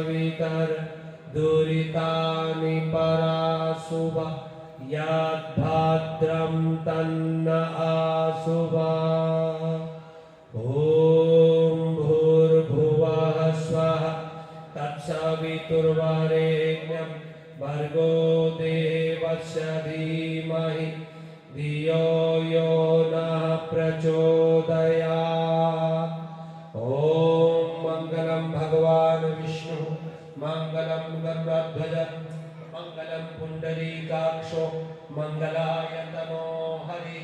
सवितर दुरितानि पराशुभ यद्भद्रं तन्न आशुभ ॐ भूर्भुवः स्वः तत्सवितुर्वरेण्यं भर्गो देवस्य धीमहि धियो यो नः प्रचोदयात्। ॐ मंगलम भगवान विष्णु मंगलम गरुड़ध्वज मंगलम पुंडरीकाक्षो मंगलाय तनो हरि।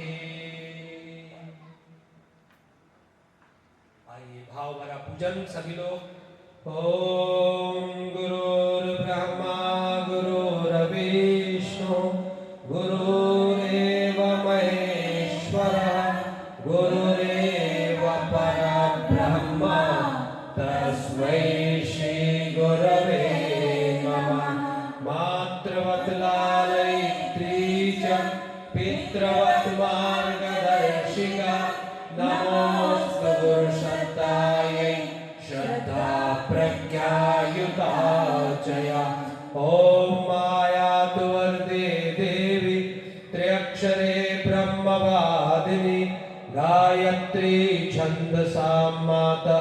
आइए भाव भरा पूजन सभी लोग। ओम गुरुर्ब्रह्मा गुरुर्विष्णु गुरुरेव महेश्वरः गुरुरेव परब्रह्म तस्मै श्री गुरवे नमः। मातृवत् लालयित्री च पितृवत् मार्गदर्शिका नमोऽस्तु गुरुशतायै श्रद्धा प्रज्ञायुता चया। ॐ मायातु वरदे देवी त्र्यक्षरे ब्रह्मवादिनी गायत्री छन्दसां माता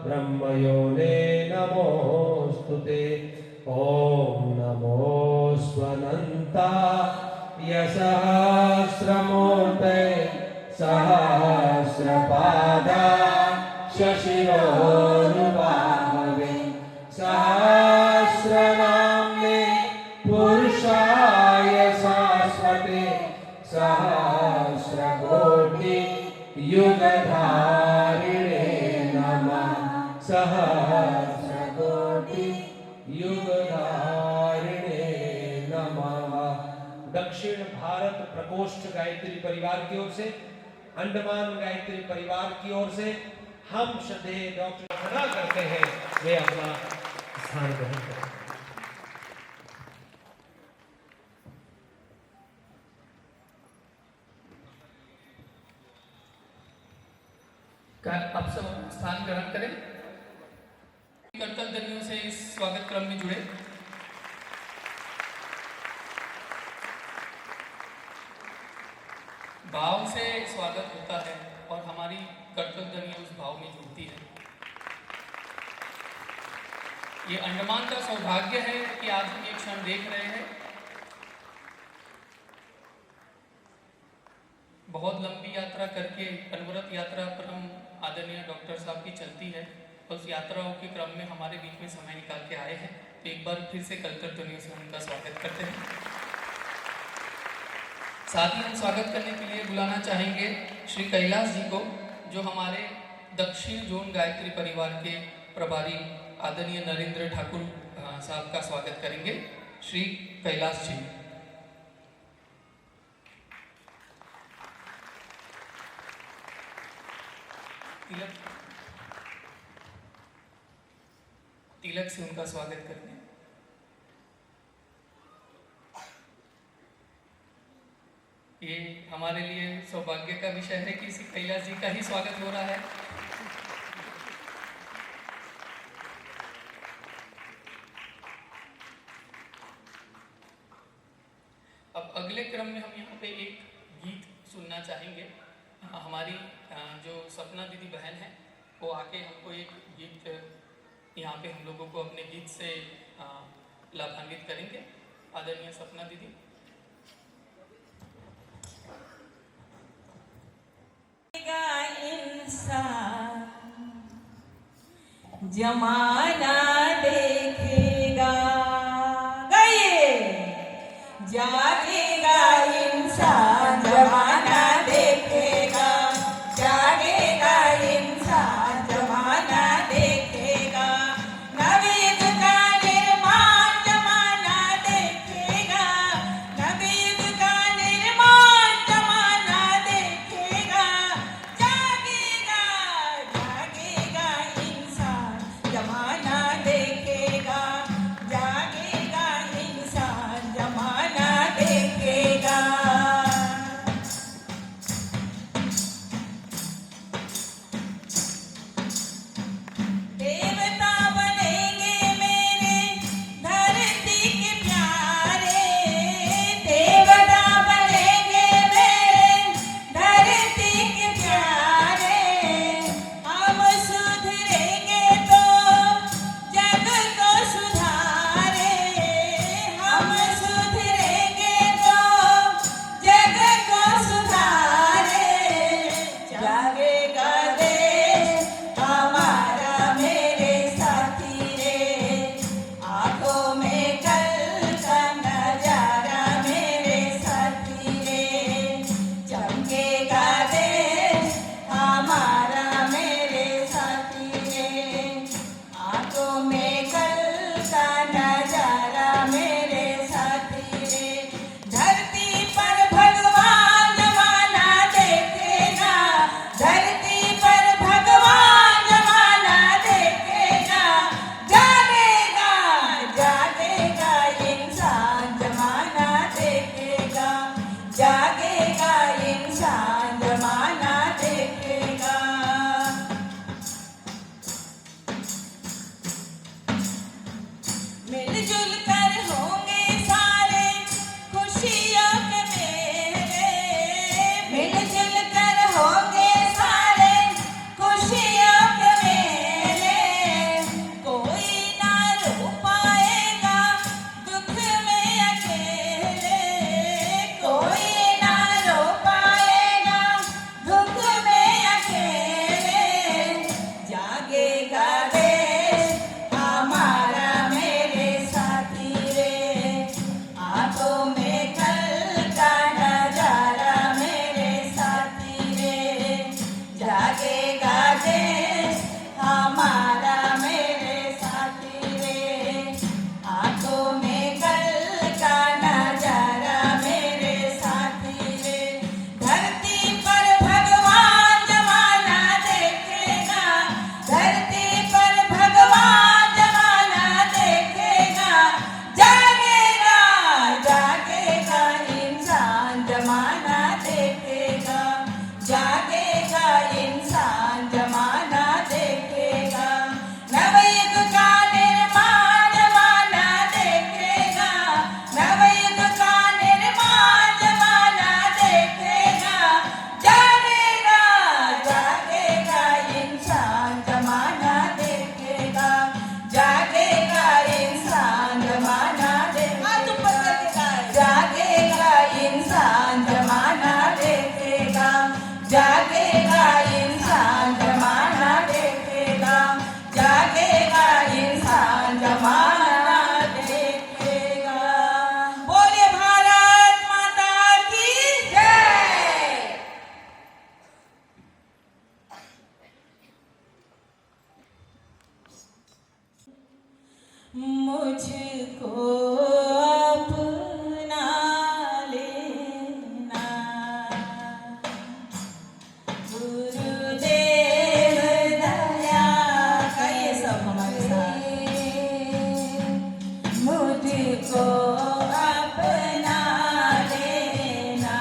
ब्रह्मयोने नमोऽस्तुते। ॐ नमोऽस्त्वनन्ताय सहस्रमूर्ते सहस्रपादाय शिरोनुबाहवे सहस्रनाम्ने पुरुषाय शाश्वते सहस्रकोटि युगधारिणे नमः। सहस्रकोटि युगधारिणे नमः। दक्षिण भारत प्रकोष्ठ गायत्री परिवार की ओर से, अंडमान गायत्री परिवार की ओर से हम श्रद्धेय डॉक्टर मना करते हैं वे अपना स्थान ग्रहण करें। आप सब स्थान ग्रहण करें। कर्तव्यों से इस स्वागत क्रम में जुड़े। भाव से स्वागत होता है और हमारी कर्तव्य उस भाव में जुड़ती है। ये अंडमान का सौभाग्य है कि आज हम ये क्षण देख रहे हैं। बहुत लंबी यात्रा करके अनवरत यात्रा पर हम आदरणीय डॉक्टर साहब की चलती है। उस यात्राओं के क्रम में हमारे बीच में समय निकाल के आए हैं, तो एक बार फिर से कर्तव्य से उनका स्वागत करते हैं। साथ ही हम स्वागत करने के लिए बुलाना चाहेंगे श्री कैलाश जी को, जो हमारे दक्षिण जोन गायत्री परिवार के प्रभारी आदरणीय नरेंद्र ठाकुर साहब का स्वागत करेंगे। श्री कैलाश जी। तिलक से उनका स्वागत करते हैं। ये हमारे लिए सौभाग्य का विषय है कि श्री कैलाश जी का ही स्वागत हो रहा है। अब अगले क्रम में हम यहाँ पे एक गीत सुनना चाहेंगे। हमारी जो सपना दीदी बहन है वो आके हमको एक गीत यहाँ पे हम लोगों को अपने गीत से लाभान्वित करेंगे। आदरणीय सपना दीदी। इंसान जमाना देखेगा, गए जागेगा इंसान जमाना देखेगा, जागेगा इंसान जमाना देखेगा, नवीन का निर्माण जमाना देखेगा, नवीन का निर्माण जमाना देखेगा, जागेगा जागेगा इंसान जमाना मुझको अपना लेना। गुरुदेव दया का ये सब हमारे साथ। मुझको अपना लेना।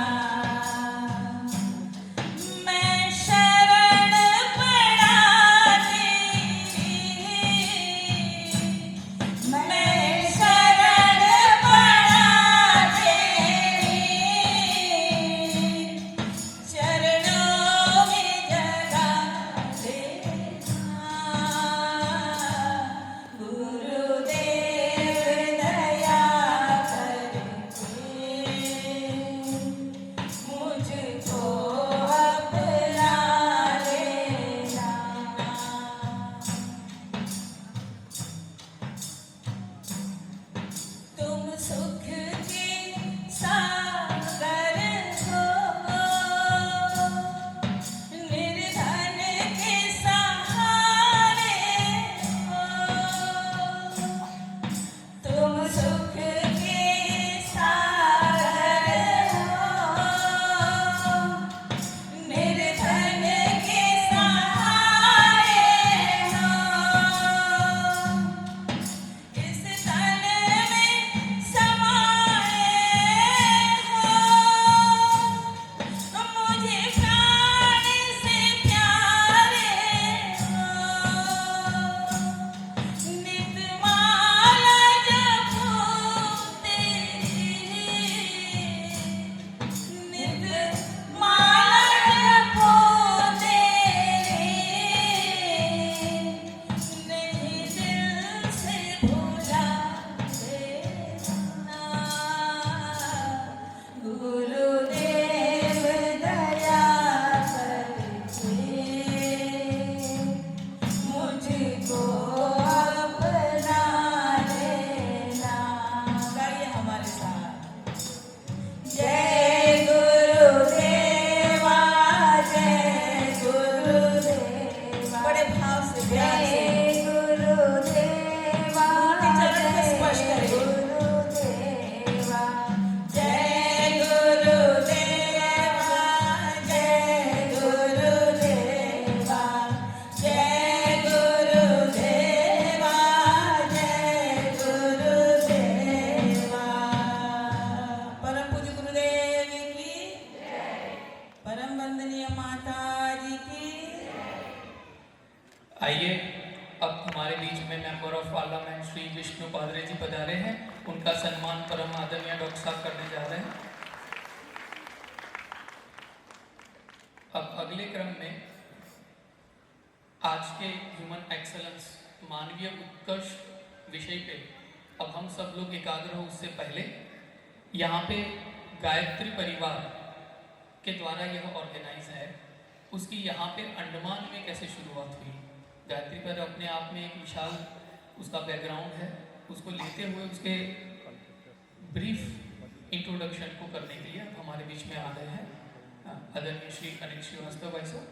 मैं शरण पड़ा तेरी। मैं शरण पड़ा तेरी। चरणों में जगा देना। गुरुदेव दया करके मुझको अपना लेना। तुम सुख के सागर हो। निर्धन के सहारे हो। तुम सुख के सागर हो। निर्धन के सहारे हो। इस तन में समाए हो। मुझे प्राण से प्यारे हो। नित माला जपूं तेरी। नित माला जपूं तेरी। नहीं दिल से भुला देना। गुरुदेव दया करके मुझको अपना लेना। गाइए हमारे साथ। जय गुरुदेवा। जय गुरुदेवा। बड़े भाव से प्यार से। जय गुरुदेवा। चरण को स्पर्श करें। गुरुदेवा। जय गुरुदेवा। जय गुरुदेवा। जय गुरुदेवा। जय गुरुदेवा। परम पूज्य गुरुदेव की। परम वंदनीय माता जी की। आइए अब हमारे बीच में member of parliament Shri Vishnu Padre ji पधारे हैं। उनका सम्मान परम आदरणीय डॉक्टर साहब करने जा रहे हैं। अब अगले क्रम में आज के ह्यूमन एक्सेलेंस मानवीय उत्कर्ष विषय पे अब हम सब लोग एकाग्र हो। उससे पहले यहाँ पे गायत्री परिवार के द्वारा यह ऑर्गेनाइज है। उसकी यहाँ पे अंडमान में कैसे शुरुआत हुई। गायत्री पर अपने आप में एक विशाल उसका बैकग्राउंड है। उसको लेते हुए उसके ब्रीफ इंट्रोडक्शन को करने के लिए अब हमारे बीच में आ गए हैं आदरणीय श्री अनिल श्रीवास्तव भाई साहब।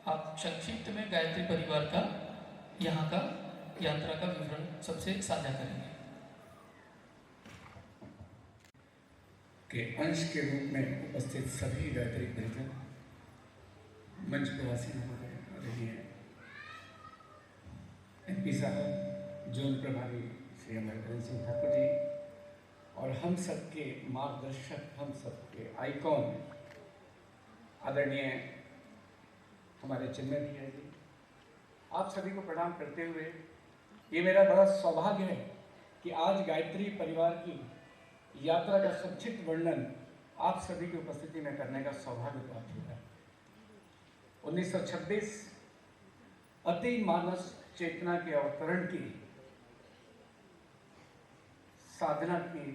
आप संक्षिप्त में गायत्री परिवार का यहाँ का यात्रा का विवरण सबसे साझा करेंगे। के अंश के रूप में उपस्थित सभी गायत्री परिजन, मंच प्रवासी महोदय, आदरणीय MP साहब, जोन प्रभारी श्री अमरकरण सिंह ठाकुर जी और हम सबके मार्गदर्शक, हम सबके आइकॉन आदरणीय हमारे चिन्मय भैया जी, आप सभी को प्रणाम करते हुए ये मेरा बड़ा सौभाग्य है कि आज गायत्री परिवार की यात्रा का संक्षिप्त वर्णन आप सभी की उपस्थिति में करने का सौभाग्य प्राप्त हुआ है। 1926 अति मानस चेतना के अवतरण की साधना की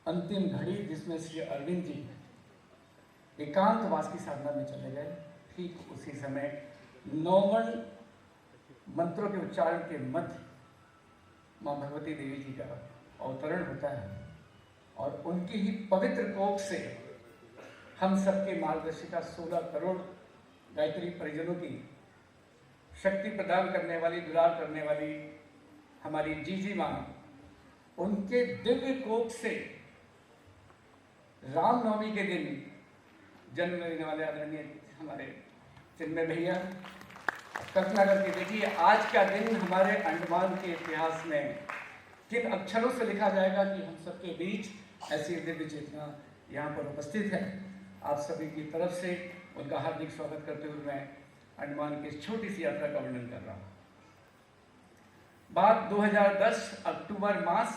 अंतिम घड़ी, जिसमें श्री अरविंद जी एकांतवास की साधना में चले गए, ठीक उसी समय 9 मंत्रों के उच्चारण के मध्य माँ भगवती देवी जी का अवतरण होता है और उनकी ही पवित्र कोख से हम सबके मार्गदर्शिका 16 करोड़ गायत्री परिजनों की शक्ति प्रदान करने वाली, दुलार करने वाली हमारी हमारी जीजी माँ, उनके दिव्य कोख से रामनवमी के दिन जन्म लेने वाले आदरणीय हमारे चिन्मय भैया, कल्पना करके देखिए आज का दिन हमारे अंडमान के इतिहास में किन अक्षरों से लिखा जाएगा कि हम सबके बीच ऐसी दिव्य चेतना यहाँ पर उपस्थित है। आप सभी की तरफ से उनका हार्दिक स्वागत करते हुए मैं अंडमान की इस छोटी सी यात्रा का वर्णन कर रहा हूँ। बात 2010 अक्टूबर मास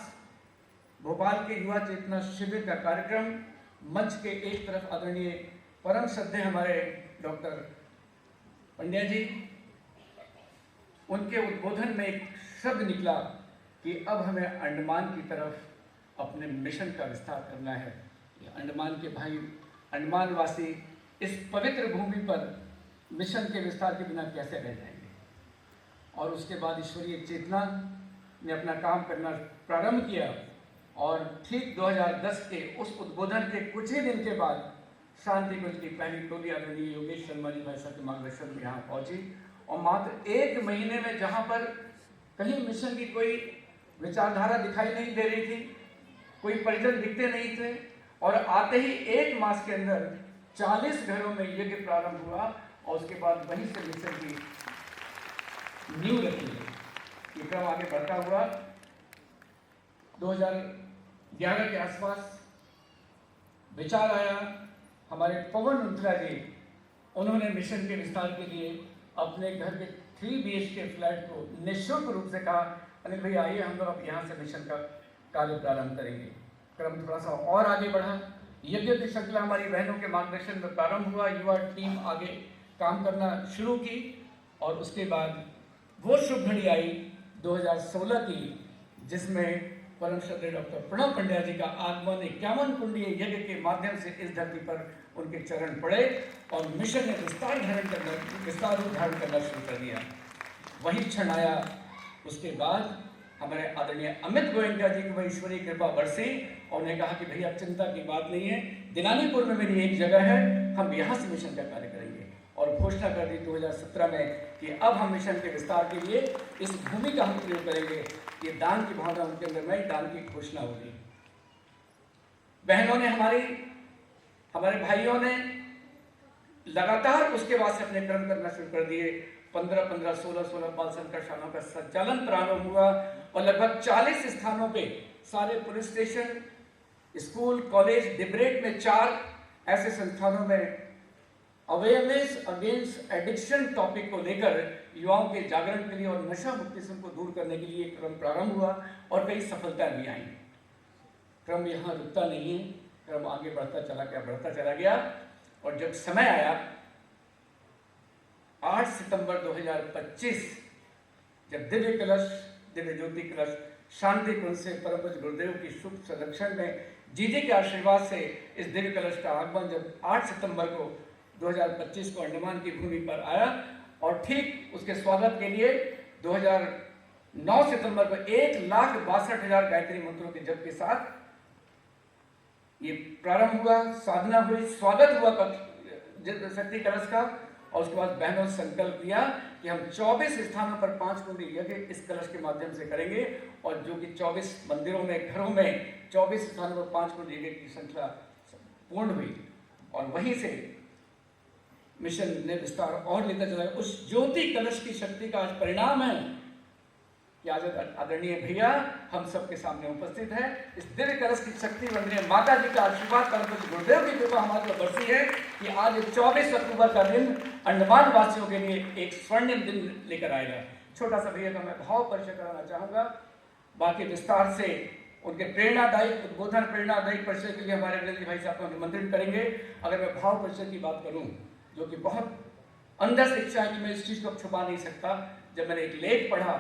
भोपाल के युवा चेतना शिविर का कार्यक्रम, मंच के एक तरफ आदरणीय परम श्रद्धेय हमारे डॉक्टर पंड्या जी, उनके उद्बोधन में एक शब्द निकला कि अब हमें अंडमान की तरफ अपने मिशन का विस्तार करना है। अंडमान के भाई, अंडमान वासी इस पवित्र भूमि पर मिशन के विस्तार के बिना कैसे रह जाएंगे। और उसके बाद ईश्वरीय चेतना ने अपना काम करना प्रारंभ किया और ठीक 2010 के उस उद्बोधन के कुछ ही दिन के बाद शांति कुंज की पहली टोली आदरणीय योगेश शर्मा जी भाई साहब के मार्गदर्शन में यहाँ पहुंची और मात्र 1 महीने में जहाँ पर कहीं मिशन की कोई विचारधारा दिखाई नहीं दे रही थी, कोई परिजन दिखते नहीं थे, और आते ही 1 मास के अंदर 40 घरों में यज्ञ प्रारंभ हुआ और उसके बाद वहीं से मिशन की नींव रखी गई। ये क्रम आगे बढ़ता हुआ 2011 के आसपास विचार आया। हमारे पवन उंटला जी, उन्होंने मिशन के विस्तार के लिए अपने घर के 3 BHK फ्लैट को निःशुल्क रूप से कहा, अनिल भैया आइए हम लोग अब यहाँ से मिशन का कार्य प्रारंभ करेंगे। क्रम थोड़ा सा और आगे बढ़ा, यज्ञ की श्रृंखला हमारी बहनों के मार्गदर्शन में प्रारंभ हुआ, युवा टीम आगे काम करना शुरू की और उसके बाद वो शुभ घड़ी आई 2016 की, जिसमें परम श्रद्धेय डॉक्टर प्रणव पंड्या जी का आगमन 51 कुंडीय यज्ञ के माध्यम से इस धरती पर उनके चरण पड़े और मिशन ने विस्तार रूप धारण करना शुरू कर दिया। वही क्षण आया, उसके बाद हमारे आदरणीय अमित गोयंका जी की वह ईश्वरीय कृपा बरसी और उन्हें कहा कि भैया चिंता की बात नहीं है, दिनानीपुर में मेरी एक जगह है, हम यहाँ से मिशन का कार्य करेंगे। और घोषणा कर दी 2017 में कि अब हम मिशन के विस्तार के लिए इस भूमि का हम प्रयोग करेंगे। ये दान की भावना उनके अंदर में दान की घोषणा होगी। बहनों ने हमारे भाइयों ने लगातार उसके बाद से अपने कर्म करना शुरू कर दिए। 15-15, 16-16 बाल संकर्षणों का संचालन प्रारंभ हुआ और लगभग 40 स्थानों पे सारे पुलिस स्टेशन, स्कूल, कॉलेज, डिबरेट में 4 ऐसे संस्थानों में अवेयरनेस अगेंस्ट एडिक्शन टॉपिक को लेकर युवाओं के जागरण के लिए और नशा मुक्तिज़म को दूर करने के लिए क्रम प्रारंभ हुआ और कई सफलताएं भी आई। क्रम यहाँ रुकता नहीं है, क्रम आगे बढ़ता चला गया और जब समय आया 8 सितंबर 2025, जब दिव्य ज्योति कलश शांति कुंज से परम पूज्य गुरुदेव की शुभ संरक्षण में जीजी के आशीर्वाद से इस दिव्य कलश का आगमन जब 8 सितंबर को 2025 को अंडमान की भूमि पर आया और ठीक उसके स्वागत के लिए 2009 सितंबर को 1,62,000 गायत्री मंत्रों के जप के साथ ये प्रारंभ हुआ, साधना हुई, स्वागत हुआ शक्ति कलश का। और उसके बाद बहनों ने संकल्प लिया कि हम 24 स्थानों पर 5 कुंडी यज्ञ इस कलश के माध्यम से करेंगे और जो कि 24 मंदिरों में, घरों में 24 स्थानों पर 5 कुंडी यज्ञ की श्रृंखला पूर्ण हुई और वहीं से मिशन ने विस्तार और लेकर चला। उस ज्योति कलश की शक्ति का आज परिणाम है कि आज आदरणीय भैया हम सबके सामने उपस्थित है। इस दिव्य कलश की शक्ति वंदनीय माता जी का आशीर्वाद, परम पूज्य गुरुदेव की कृपा हमारे पर बरसी है कि आज 24 अक्टूबर का दिन अंडमान वासियों के लिए एक स्वर्णिम दिन लेकर आएगा। छोटा सा भैया का मैं भाव परिचय कराना चाहूँगा, बाकी विस्तार से उनके प्रेरणादायी उद्बोधन, प्रेरणादायी परिचय के लिए हमारे अग्रणी भाई साहब को निमंत्रित करेंगे। अगर मैं भाव परिचय की बात करूँ, जो कि बहुत अंदर से इच्छा है कि मैं इस चीज़ को छुपा नहीं सकता, जब मैंने एक लेख पढ़ा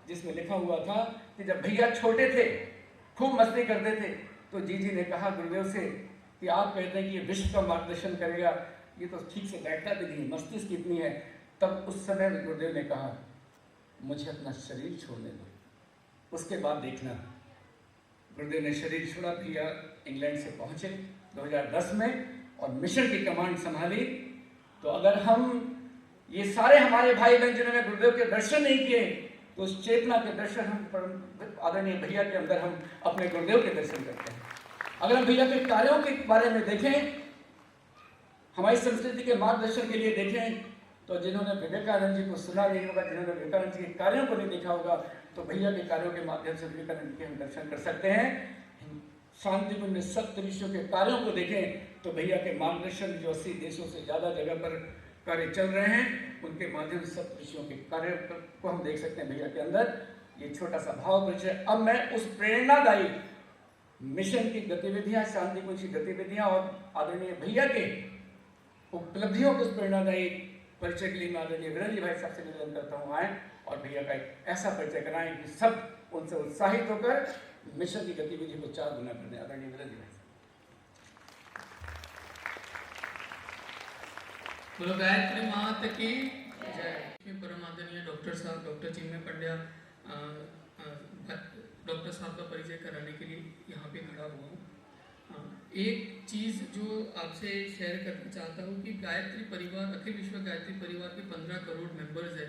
जिसमें लिखा हुआ था कि जब भैया छोटे थे, खूब मस्ती करते थे, तो जीजी ने कहा गुरुदेव से कि आप कहते हैं कि ये विश्व का मार्गदर्शन करेगा, ये तो ठीक से बैठता भी नहीं, मस्तिष्क कितनी है। तब उस समय गुरुदेव ने कहा मुझे अपना शरीर छोड़ने दो, उसके बाद देखना। गुरुदेव ने शरीर छोड़ा, भैया इंग्लैंड से पहुँचे 2010 में और मिशन की कमांड संभाली। तो अगर हम ये सारे हमारे भाई बहन जिन्होंने गुरुदेव के दर्शन नहीं किए, तो उस चेतना के दर्शन हम आदरणीय भैया के अंदर हम अपने गुरुदेव के दर्शन करते हैं। अगर हम भैया के कार्यों के बारे में देखें, हमारी संस्कृति के मार्गदर्शन के लिए देखें, तो जिन्होंने विवेकानंद जी को सुना नहीं होगा, जिन्होंने विवेकानंद जी के कार्यों को नहीं देखा होगा, तो भैया के कार्यों के माध्यम से विवेकानंद के हम दर्शन कर सकते हैं। शांति कुंज में सप्त ऋषियों के कार्यों को देखें तो भैया के मार्गदर्शन जो 80 देशों से ज़्यादा जगह पर कार्य चल रहे हैं, उनके माध्यम से सप्त ऋषियों के कार्य को हम देख सकते हैं भैया के अंदर। ये छोटा सा भाव परिचय। अब मैं उस प्रेरणादायी मिशन की गतिविधियां, शांति कुंज की गतिविधियां और आदरणीय भैया के उपलब्धियों के उस प्रेरणादायी परिचय के लिए मैं आदरणीय वीरेंद्र भाई साहब से निवेदन करता हूँ आए और भैया का एक ऐसा परिचय कराएं कि सब उनसे उत्साहित होकर मिशन की गतिविधि को 4 गुना करने। आदरणीय वीरेंद्र भाई। बोलो गायत्री माता की जय। परम आदरणीय डॉक्टर साहब, डॉक्टर चिन्मय पंड्या, डॉक्टर साहब का परिचय कराने के लिए यहाँ पे खड़ा हुआ हूँ। एक चीज़ जो आपसे शेयर करना चाहता हूँ कि गायत्री परिवार, अखिल विश्व गायत्री परिवार के 15 करोड़ मेंबर्स है,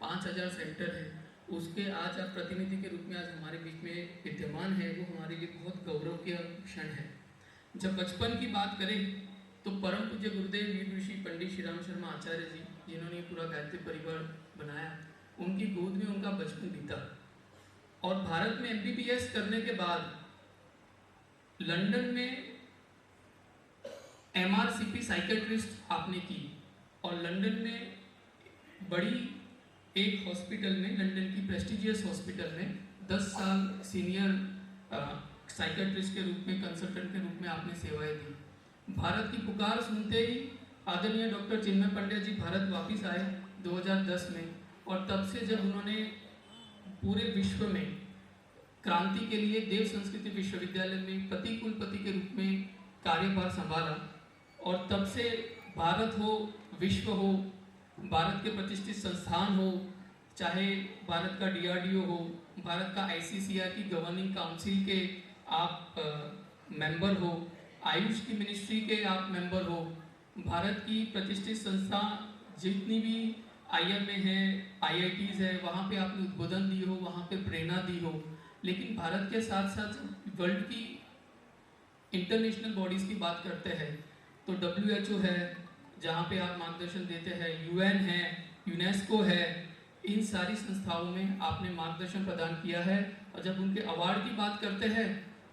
5000 सेंटर है, उसके आज आप प्रतिनिधि के रूप में आज हमारे बीच में विद्यमान है, वो हमारे लिए बहुत गौरव का क्षण है। जब बचपन की बात करें तो परम पूज्य गुरुदेव वीर ऋषि पंडित श्री राम शर्मा आचार्य जी, जिन्होंने पूरा गायत्री परिवार बनाया, उनकी गोद में उनका बचपन बीता और भारत में MBBS करने के बाद लंदन में MRCP साइकेट्रिस्ट आपने की और लंदन में बड़ी एक हॉस्पिटल में, लंदन की प्रेस्टिजियस हॉस्पिटल में 10 साल सीनियर साइकेट्रिस्ट के रूप में, कंसल्टेंट के रूप में आपने सेवाएं दी। भारत की पुकार सुनते ही आदरणीय डॉक्टर चिन्मय पंड्या जी भारत वापस आए 2010 में और तब से जब उन्होंने पूरे विश्व में क्रांति के लिए देव संस्कृति विश्वविद्यालय में प्रति कुलपति के रूप में कार्यभार संभाला और तब से भारत हो, विश्व हो, भारत के प्रतिष्ठित संस्थान हो, चाहे भारत का DRDO हो, भारत का ICCR की गवर्निंग काउंसिल के आप मेंबर हो, आयुष की मिनिस्ट्री के आप मेंबर हो, भारत की प्रतिष्ठित संस्था जितनी भी IMA है, IITs है, वहाँ पे आपने उद्बोधन दी हो, वहाँ पे प्रेरणा दी हो। लेकिन भारत के साथ साथ वर्ल्ड की इंटरनेशनल बॉडीज़ की बात करते हैं तो WHO है जहाँ पे आप मार्गदर्शन देते हैं, UN है, UNESCO है, इन सारी संस्थाओं में आपने मार्गदर्शन प्रदान किया है। और जब उनके अवार्ड की बात करते हैं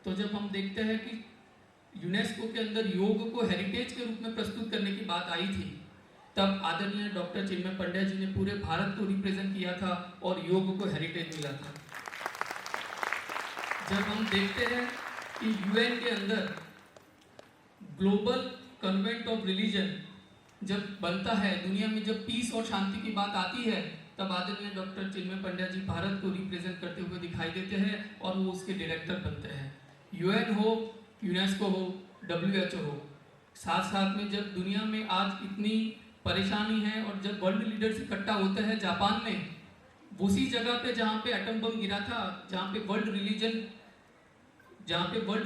तो जब हम देखते हैं कि UNESCO के अंदर योग को हेरिटेज के रूप में प्रस्तुत करने की बात आई थी, तब आदरणीय डॉक्टर चिन्मय पंड्या जी ने पूरे भारत को रिप्रेजेंट किया था और योग को हेरिटेज मिला था। जब हम देखते हैं कि UN के अंदर ग्लोबल कन्वेंट ऑफ रिलीजन जब बनता है, दुनिया में जब पीस और शांति की बात आती है, तब आदरणीय डॉक्टर चिन्मय पंड्या जी भारत को रिप्रेजेंट करते हुए दिखाई देते हैं और वो उसके डायरेक्टर बनते हैं। UN हो, UNESCO हो, WHO हो, साथ साथ में जब दुनिया में आज इतनी परेशानी है और जब वर्ल्ड लीडर्स इकट्ठा होते हैं जापान में, उसी जगह पे जहाँ पे एटम बम गिरा था, जहाँ पे वर्ल्ड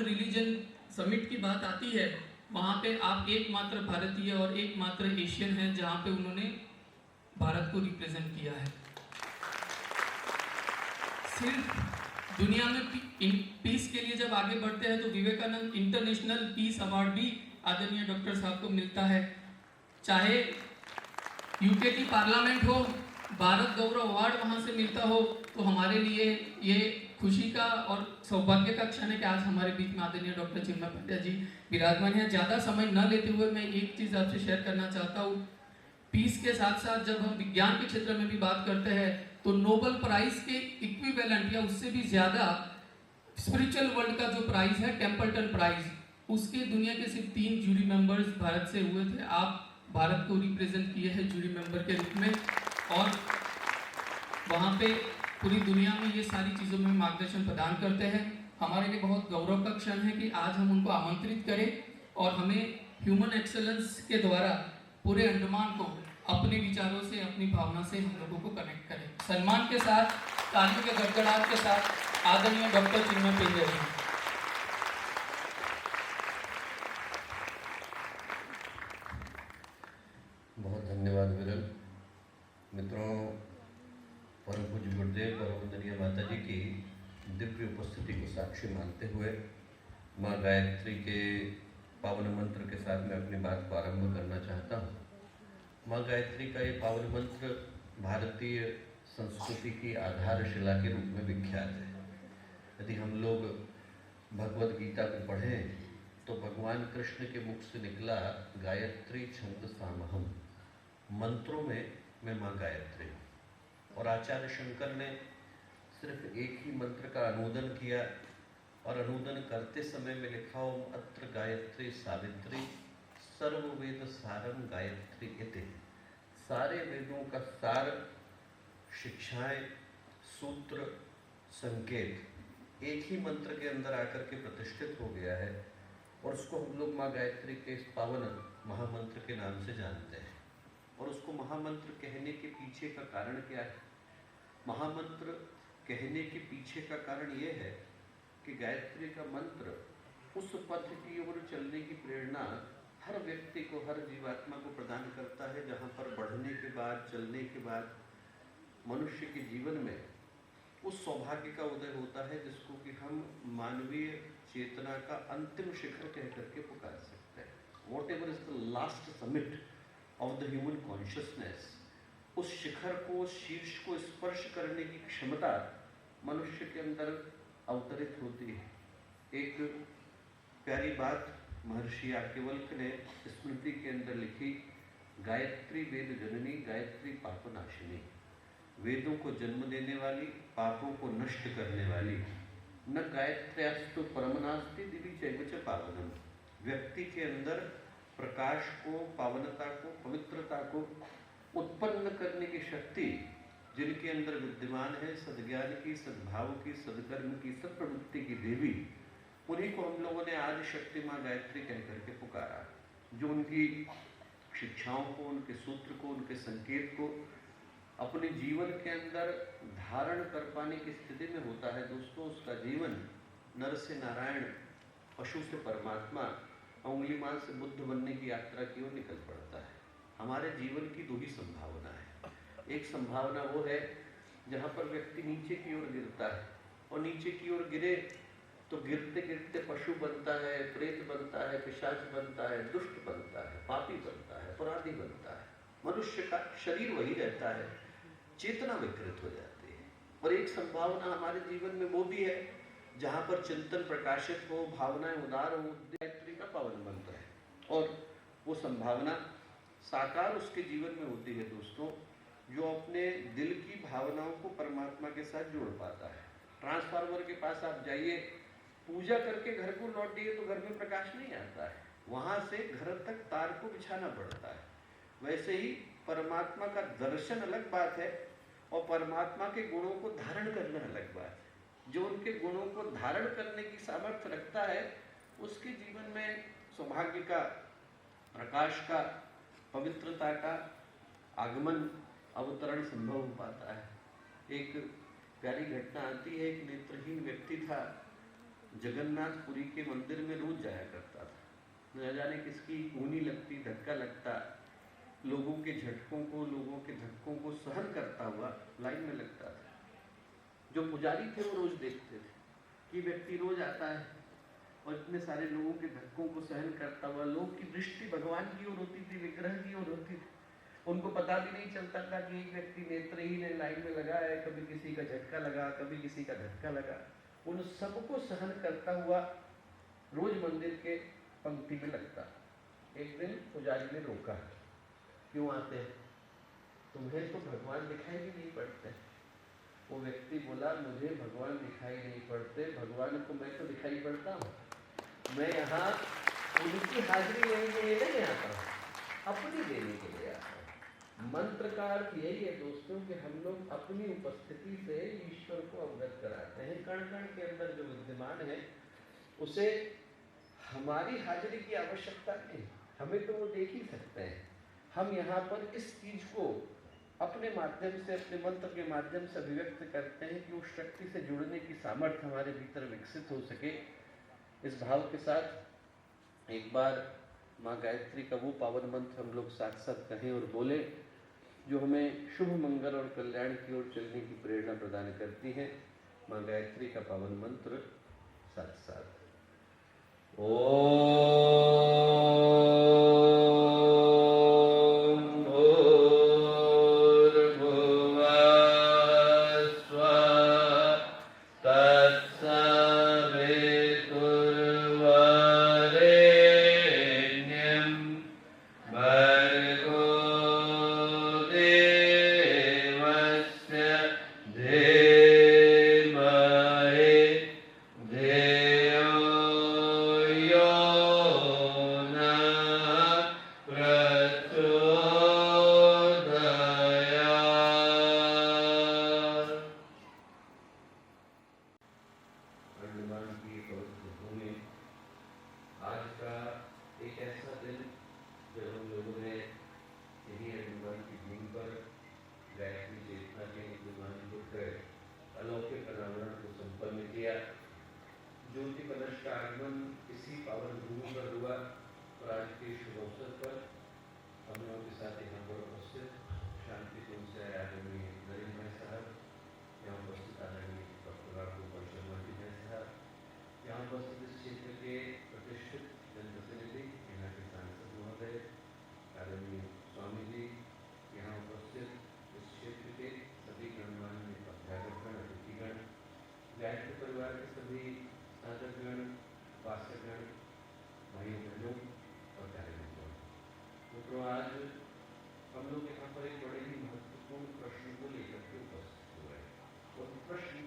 रिलीजन समिट की बात आती है, वहाँ पे आप एकमात्र भारतीय और एकमात्र एशियन हैं जहाँ पे उन्होंने भारत को रिप्रेजेंट किया है। सिर्फ दुनिया में पीस के लिए जब आगे बढ़ते हैं तो विवेकानंद इंटरनेशनल पीस अवार्ड भी आदरणीय डॉक्टर साहब को मिलता है। चाहे UK की पार्लियामेंट हो, भारत गौरव अवार्ड वहाँ से मिलता हो, तो हमारे लिए ये खुशी का और सौभाग्य का क्षण है कि आज हमारे बीच में आदरणीय डॉक्टर चिन्मय पंड्या जी विराजमान हैं। ज़्यादा समय न लेते हुए मैं एक चीज़ आपसे शेयर करना चाहता हूँ। पीस के साथ साथ जब हम विज्ञान के क्षेत्र में भी बात करते हैं तो नोबेल प्राइज के इक्विवेलेंट या उससे भी ज़्यादा स्पिरिचुअल वर्ल्ड का जो प्राइज है, टेम्पल्टन प्राइज, उसके दुनिया के सिर्फ 3 जूरी मेंबर्स भारत से हुए थे। आप भारत को रिप्रेजेंट किए हैं जूरी मेंबर के रूप में और वहाँ पे पूरी दुनिया में ये सारी चीज़ों में मार्गदर्शन प्रदान करते हैं। हमारे लिए बहुत गौरव का क्षण है कि आज हम उनको आमंत्रित करें और हमें ह्यूमन एक्सेलेंस के द्वारा पूरे अंडमान को अपने विचारों से, अपनी भावना से हम लोगों को कनेक्ट करें। सम्मान के साथ, तालियों के गड़गड़ाहट के साथ आदरणीय डॉक्टर चिन्मय पंड्या जी। बहुत धन्यवाद विरल। मित्रों, परम पूज्य गुरुदेव दिव्य उपस्थिति को साक्षी मानते हुए माँ गायत्री के पावन मंत्र के साथ मैं अपनी बात को आरंभ करना चाहता हूँ। माँ गायत्री का ये पावन मंत्र भारतीय संस्कृति की आधारशिला के रूप में विख्यात है। यदि हम लोग भगवद गीता को पढ़ें तो भगवान कृष्ण के मुख से निकला गायत्री छंद सामहम, मंत्रों में मैं माँ गायत्री हूँ। और आचार्य शंकर ने सिर्फ एक ही मंत्र का अनुमोदन किया और अनुमोदन करते समय में लिखा ओम अत्र गायत्री सावित्री सर्ववेद सारम गायत्री इति। सारे वेदों का सार, शिक्षाएं, सूत्र, संकेत एक ही मंत्र के अंदर आकर के प्रतिष्ठित हो गया है और उसको हम लोग माँ गायत्री के इस पावन महामंत्र के नाम से जानते हैं। और उसको महामंत्र कहने के पीछे का कारण क्या है? महामंत्र कहने के पीछे का कारण ये है कि गायत्री का मंत्र उस पथ की ओर चलने की प्रेरणा हर व्यक्ति को, हर जीवात्मा को प्रदान करता है, जहाँ पर बढ़ने के बाद, चलने के बाद मनुष्य के जीवन में उस सौभाग्य का उदय होता है जिसको कि हम मानवीय चेतना का अंतिम शिखर कह करके पुकार सकते हैं। What ever is the last summit of the human consciousness, उस शिखर को, उस शीर्ष को स्पर्श करने की क्षमता मनुष्य के अंदर अवतरित होती है। एक प्यारी बात महर्षि याज्ञवल्क्य ने स्मृति के अंदर लिखी, गायत्री वेद जननी गायत्री पापनाशिनी। वेदों को जन्म देने वाली, पापों को नष्ट करने वाली। न गायत्र्यास्तु परमनास्ति दिवी चैवच पावनम। व्यक्ति के अंदर प्रकाश को, पावनता को, पवित्रता को उत्पन्न करने की शक्ति जिनके अंदर विद्यमान है, सद्ज्ञान की, सद्भाव की, सद्कर्म की, सत्प्रवृत्ति की देवी, उन्हीं को हम लोगों ने आज शक्ति माँ गायत्री कह करके पुकारा। जो उनकी शिक्षाओं को, उनके सूत्र को, उनके संकेत को अपने जीवन के अंदर धारण कर पाने की स्थिति में होता है दोस्तों, उसका जीवन नर से नारायण, पशु से परमात्मा, अंगुलीमाल से बुद्ध बनने की यात्रा की ओर निकल पड़ता है। हमारे जीवन की दो ही संभावना है। एक संभावना वो है जहाँ पर व्यक्ति नीचे की ओर गिरता है, और नीचे की ओर गिरे तो गिरते गिरते पशु बनता है, प्रेत बनता है, पिशाच बनता है, दुष्ट बनता है, पापी बनता है, अपराधी बनता है। मनुष्य का शरीर वही रहता है, चेतना विकृत हो जाती है। और एक संभावना हमारे जीवन में वो भी है जहाँ पर चिंतन प्रकाशित हो, भावनाएं उदार हो, गायत्री का पावन मंत्र है। और वो संभावना साकार उसके जीवन में होती है दोस्तों, जो अपने दिल की भावनाओं को परमात्मा के साथ जोड़ पाता है। ट्रांसफार्मर के पास आप जाइए, पूजा करके घर को लौटिए तो घर में प्रकाश नहीं आता है, वहां से घर तक तार को बिछाना पड़ता है। वैसे ही परमात्मा का दर्शन अलग बात है और परमात्मा के गुणों को धारण करना अलग बात है। जो उनके गुणों को धारण करने की सामर्थ्य रखता है उसके जीवन में सौभाग्य का, प्रकाश का, पवित्रता का आगमन, अवतरण संभव हो पाता है। एक प्यारी घटना आती है, एक नेत्रहीन व्यक्ति था, जगन्नाथपुरी के मंदिर में रोज जाया करता था। न जाने किसकी ऊनी लगती, धक्का लगता, लोगों के झटकों को, लोगों के धक्कों को सहन करता हुआ लाइन में लगता था। जो पुजारी थे वो रोज देखते थे कि व्यक्ति रोज आता है और इतने सारे लोगों के धक्कों को सहन करता हुआ। लोग की दृष्टि भगवान की ओर होती थी, विग्रह की ओर होती थी। उनको पता भी नहीं चलता था कि एक व्यक्ति नेत्रहीन है, लाइन में लगा है, कभी किसी का झटका लगा, कभी किसी का धक्का लगा। उन सबको सहन करता हुआ रोज मंदिर के पंक्ति में लगता। एक दिन पुजारी ने रोका, क्यों आते हैं? तुम्हें तो भगवान दिखाई भी नहीं पड़ते। वो व्यक्ति बोला, मुझे भगवान दिखाई नहीं पड़ते, भगवान को मैं तो दिखाई पड़ता हूँ। मैं यहाँ उनकी हाजिरी लेने के लिए नहीं आता हूँ, अपनी देने के लिए आता हूँ। मंत्र का अर्थ यही है दोस्तों कि हम लोग अपनी उपस्थिति से ईश्वर को अवगत कराते हैं। कण कण के अंदर जो विद्यमान है उसे हमारी हाजिरी की आवश्यकता नहीं, हमें तो वो देख ही सकते हैं। हम यहाँ पर इस चीज को अपने माध्यम से, अपने मंत्र के माध्यम से अभिव्यक्त करते हैं कि उस शक्ति से जुड़ने की सामर्थ्य हमारे भीतर विकसित हो सके। इस भाव के साथ एक बार माँ गायत्री का वो पावन मंत्र हम लोग साथ साथ कहें और बोले जो हमें शुभ, मंगल और कल्याण की ओर चलने की प्रेरणा प्रदान करती है। माँ गायत्री का पावन मंत्र साथ साथ ओम भूर्भुवः स्वः तत्सवितुर्वरेण्यं भर्गो देवस्य धीमहि धियो यो नः प्रचोदयात्। अंडमान की पवित्र भूमि, आज का एक ऐसा दिन जब हम लोगों ने यही अंडमान की भूमि पर गायत्री चेतना के विद्यमान बुद्ध अलौकिक अनावरण को संपन्न किया। ज्योति कलश का आगमन इसी पावन भूमि पर हुआ और आज के शुभ अवसर पर हम लोगों के साथ यहाँ पर उपस्थित शांति कुंज से आदरणीय नरेंद्र भाई साहब, यहाँ उपस्थित आदरणीय डॉक्टर रामगोपाल शर्मा जी भाई साहब, यहाँ उपस्थित इस क्षेत्र के प्रतिष्ठित जनप्रतिनिधि, यहाँ के सांसद महोदय, आदरणीय स्वामी जी, यहाँ उपस्थित इस क्षेत्र के सभी गणमान्य अध्यापकगण, अतिथिगण, गायत्री परिवार के सभी साधकगण, उपासकगण, भाइयों बहनों और प्यारे मित्रों, आज हम लोग यहाँ पर एक बड़े ही महत्वपूर्ण प्रश्न को लेकर के उपस्थित हुए हैं। और प्रश्न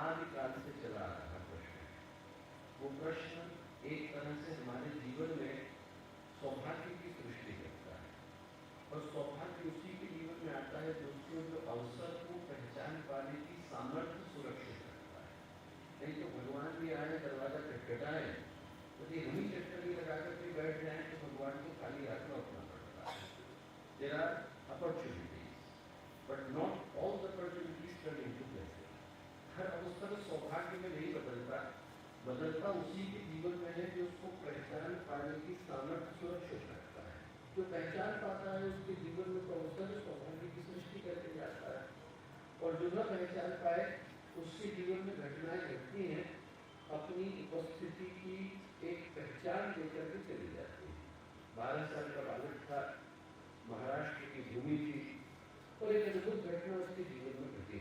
आदिकाल से चला आ रहा प्रश्न है। वो प्रश्न एक तरह से हमारे जीवन में सौभाग्य की सृष्टि करता है और सौभाग्य उसी के जीवन में आता है दोस्तों जो अवसर को पहचान पाने की सामर्थ्य सुरक्षित करता है। नहीं तो भगवान भी आए दरवाजा खटखटाए, यदि हम ही चटकली लगाकर के बैठ जाए तो भगवान को खाली हाथ में अपना पड़ता है। There are opportunities, but not all the opportunities turn into blessing. हर अवसर सौभाग्य में नहीं बदलता, बदलता उसी के जीवन में है जो उसको पहचान पाने की सामर्थ्य सुरक्षित रखता है। जो पहचान पाता है उसके जीवन में तो अवसर सौभाग्य की सृष्टि करके जाता है, और जो न पहचान पाए उसके जीवन में घटनाएं घटती हैं, अपनी उपस्थिति की एक पहचान देकर के चली जाती है। 12 साल का बालक था, महाराष्ट्र की भूमि थी और एक अद्भुत घटना उसके जीवन में घटी।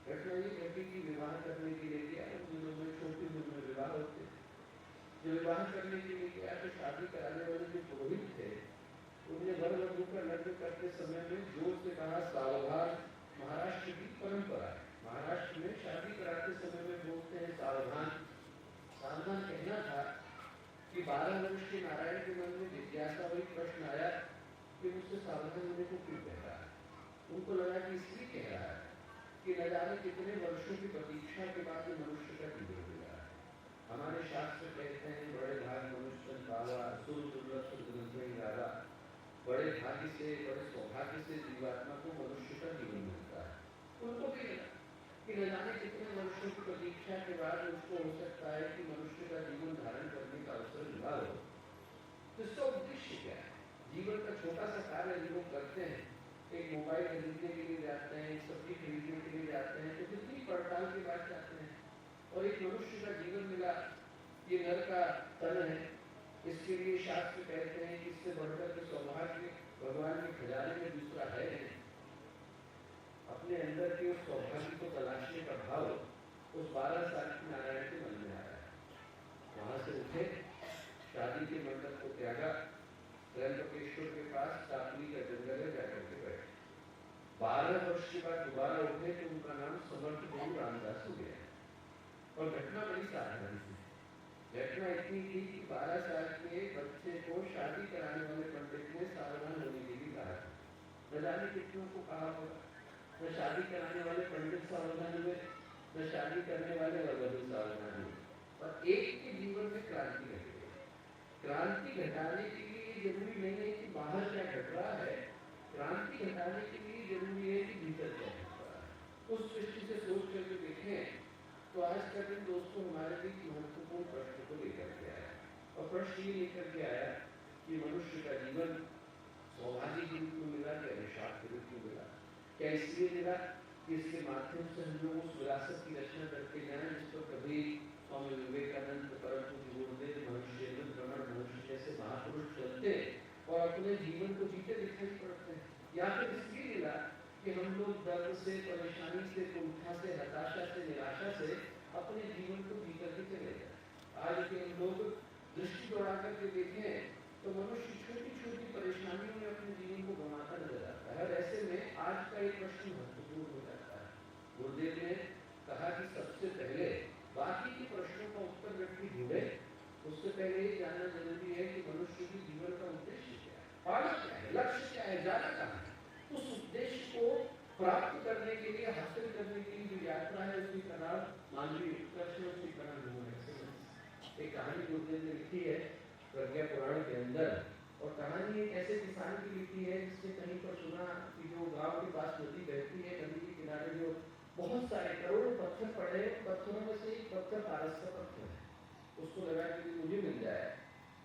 घटना ये घटी कि विवाह करने के लिए गया, उन दिनों में छोटी उम्र में विवाह होते, जो विवाह करने के लिए गया तो शादी कराने वाले जो पुरोहित थे उन्हें वर वधू का लग्न करते समय में जोर से कहा सावधान। महाराष्ट्र की परंपरा है, महाराष्ट्र में शादी कराते समय में बोलते हैं सावधान। सावधान कहना था कि 12 वर्ष के नारायण के मन में जिज्ञासा वही प्रश्न आया कि मुझसे सावधान होने को क्यों कह रहा है। उनको लगा कि इसलिए कह रहा है कि न जाने कितने वर्षों की प्रतीक्षा के बाद ये मनुष्य का जीवन मिला है। हमारे शास्त्र कहते हैं बड़े भाग मनुष्य पावा, सुर दुर्लभ सुगंध गावा। बड़े भाग्य से, बड़े सौभाग्य से जीवात्मा को मनुष्य का जीवन मिलता है। उनको भी लगा कि न जाने कितने वर्षों की प्रतीक्षा के बाद उसको हो सकता है कि मनुष्य का जीवन धारण करने का अवसर मिला हो। तो इसका उद्देश्य क्या है? जीवन का छोटा सा कार्य लोग करते हैं, एक मोबाइल खरीदने के लिए जाते हैं, सब्जी खरीदने के लिए जाते हैं, तो कितनी पड़ताल के बाद जाते हैं। और एक मनुष्य का जीवन मिला, ये नर का तन है, इसके लिए शास्त्र कहते हैं कि इससे बढ़कर के सौभाग्य भगवान के खजाने में दूसरा है नहीं। अपने अंदर के उस सौभाग्य को तलाशने का भाव उस 12 साल के नारायण के मन में आया। वहां से उठे, शादी के मंडप को त्यागा, त्र्यंबकेश्वर के पास टापली का जंगल है जाकर के बैठे। 12 वर्ष के बाद दोबारा उठे तो उनका नाम समर्थ गुरु रामदास हो गया। और घटना बड़ी साधारण थी। घटना इतनी थी कि 12 साल के बच्चे को शादी कराने वाले पंडित ने सावधान होने के लिए कहा। न जाने कितनों को कहा होगा, न शादी कराने वाले पंडित सावधान हुए, न शादी करने वाले वधू सावधान हुए, और एक के जीवन में क्रांति घट गई। क्रांति घटाने के लिए जरूरी नहीं है कि बाहर क्या घट रहा है, क्रांति घटाने के लिए जरूरी है कि भीतर क्या घट रहा है। उस दृष्टि से सोच करके देखें तो आज का दिन दोस्तों हमारे लिए महत्वपूर्ण प्रश्न को लेकर के आया। और प्रश्न ये लेकर के आया कि मनुष्य का जीवन सौभाग्य के रूप में मिला, क्या अभिशाप के रूप में मिला? क्या इसलिए मिला कि कि इसके माध्यम से हम लोग उस विरासत की रचना करके जाएं जिस पर कभी स्वामी विवेकानंद, परम पूज्य गुरुदेव, महर्षि रमण महर्षि जैसे महापुरुष चलते और अपने जीवन को जीते दिखाई पड़ते हैं। या फिर इसलिए मिला कि हम लोग दर्द से, परेशानी से, कुंठा से, हताशा से, निराशा से अपने जीवन को जी करके चले जाए। आज के हम लोग दृष्टि दौड़ा करके देखें तो मनुष्य छोटी छोटी परेशानियों में अपने जीवन को गंवाता नजर आता है। और ऐसे में आज का एक प्रश्न महत्वपूर्ण हो जाता है। गुरुदेव ने कहा कि सबसे पहले बाकी के प्रश्नों का उत्तर व्यक्ति ढूंढे, उससे पहले ये जानना जरूरी है कि मनुष्य के जीवन का उद्देश्य क्या है, पाना क्या है, लक्ष्य क्या है, जाना कहाँ है। उस उद्देश्य को प्राप्त करने के लिए, हासिल करने के लिए जो यात्रा है उसकी का नाम मानवीय उत्कर्ष, उसकी का नाम ह्यूमन एक्सीलेंस। एक कहानी गुरुदेव ने लिखी है प्रज्ञा पुराण के अंदर, और कहानी एक ऐसे किसान की लिखी है जिसने कहीं पर सुना कि जो गांव के पास नदी बहती है, नदी के किनारे जो बहुत सारे करोड़ों पत्थर पड़े, पत्थरों में से एक पत्थर पारस का पत्थर है। उसको लगा कि मुझे मिल जाए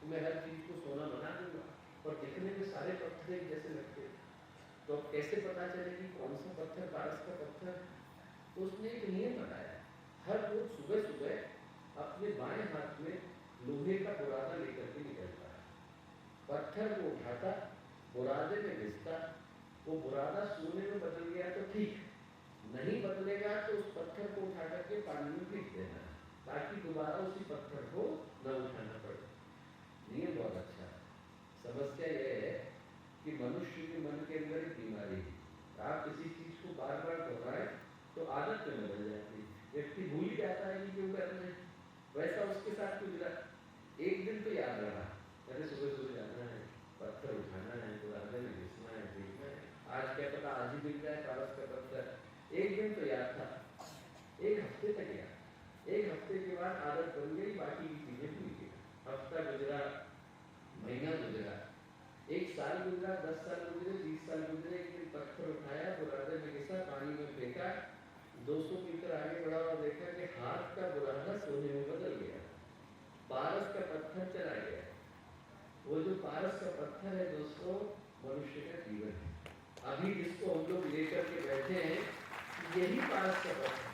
तो मैं हर चीज को सोना बना दूंगा, और दिखने में सारे पत्थर एक जैसे लगते। तो अब कैसे पता चले कि कौन सा पत्थर पारस का पत्थर है? तो उसने एक नियम बनाया, हर रोज सुबह सुबह अपने बाएं हाथ में लोहे का बुरादा लेकर के निकलता है, पत्थर को उठाता, बुरादे में घिसता। वो बुरादा सोने में बदल गया तो ठीक, नहीं बदलेगा तो उस पत्थर को उठा करके पानी में फेंक देना, ताकि दोबारा उसी पत्थर को न उठाना पड़े। नियम बहुत अच्छा है। समस्या यह है कि मनुष्य के मन के अंदर एक बीमारी है, आप किसी चीज को बार बार दोहराएं तो आदत में बदल जाती है, व्यक्ति भूल ही जाता है कि क्यों करना है। वैसा उसके साथ गुजरा। एक दिन तो याद रहा, मैंने सुबह सुबह जाना है, पत्थर उठाना है, बुरादे में घिसना है, देखना है, आज क्या पता आज ही मिल जाए पारस का पत्थर। एक दिन तो याद था, एक हफ्ते तक याद, एक हफ्ते के बाद आदत बन गई, बाकी की चीजें भूल गई। हफ्ता गुजरा, महीना गुजरा, एक साल गुजरा, 10 साल गुजरे, 20 साल गुजरे। एक दिन पत्थर उठाया, बुरादे में घिसा, पानी में फेंका, 200 मीटर आगे बढ़ा और देखा कि हाथ का बुरादा सोने में बदल गया, पारस का पत्थर चला गया। वो जो पारस का पत्थर है दोस्तों, मनुष्य का जीवन है। अभी जिसको हम लोग लेकर के बैठे हैं, यही पारस का पत्थर।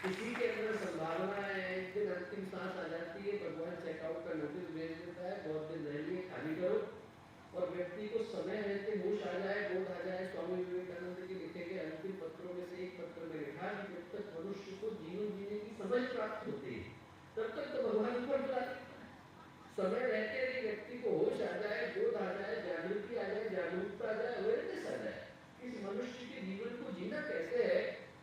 किसी के अंदर संभावना है, एक दिन अंतिम सांस आ जाती है, भगवान चेकआउट का नोटिस भेज देता है, बहुत दिन रहिए, खाली करो, और व्यक्ति को समय रहते होश आ जाए, बोध आ जाए। स्वामी विवेकानंद के लिखे गए अंतिम पत्रों में से एक पत्र में लिखा कि जब तक मनुष्य को जीवन जीने की समझ प्राप्त होती है, तब तक तो भगवान ऊपर चला। समय रहते ही व्यक्ति को होश आ जाए, बोध आ जाए, जागृति आ जाए, जागरूकता आ जाए, अवेयरनेस आ जाए, इस मनुष्य के जीवन को जीना कैसे है,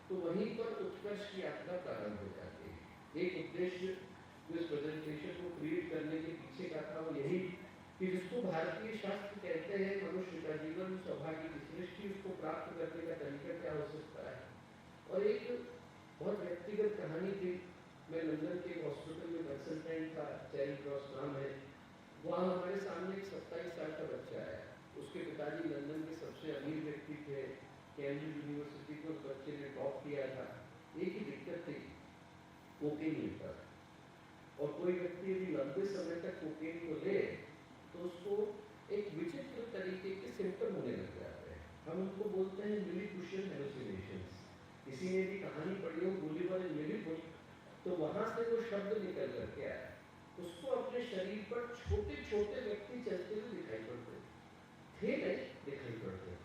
तो वहीं पर उत्कर्ष की यात्रा प्रारंभ हो जाती है। एक उद्देश्य जो इस प्रेजेंटेशन को क्रिएट करने के पीछे का था वो यही कि जिसको भारतीय शास्त्र कहते हैं मनुष्य का जीवन सौभाग्य की सृष्टि, उसको प्राप्त करने का तरीका क्या हो सकता है। और एक बहुत व्यक्तिगत कहानी थी। मैं लंदन के हॉस्पिटल में कंसल्टेंट था, चैरी क्रॉस नाम है। वहाँ हमारे सामने एक 27 साल का बच्चा आया। उसके पिताजी लंदन के सबसे अमीर व्यक्ति थे, कैम्ब्रिज यूनिवर्सिटी को उस बच्चे ने टॉप किया था। एक ही दिक्कत थी, कोकेन मिलता था, और कोई व्यक्ति यदि लंबे समय तक कोकेन को ले तो उसको एक विचित्र तरीके के सिम्टम होने लग जाते हैं। हम उनको बोलते हैं मिलीपुशियन हेलुसिनेशंस। किसी ने भी कहानी पढ़ी हो गुलिवर मिलीपुश, तो वहां से वो शब्द निकल करके आया। उसको अपने शरीर पर छोटे छोटे व्यक्ति चलते हुए दिखाई पड़ते थे, नहीं दिखाई पड़ते,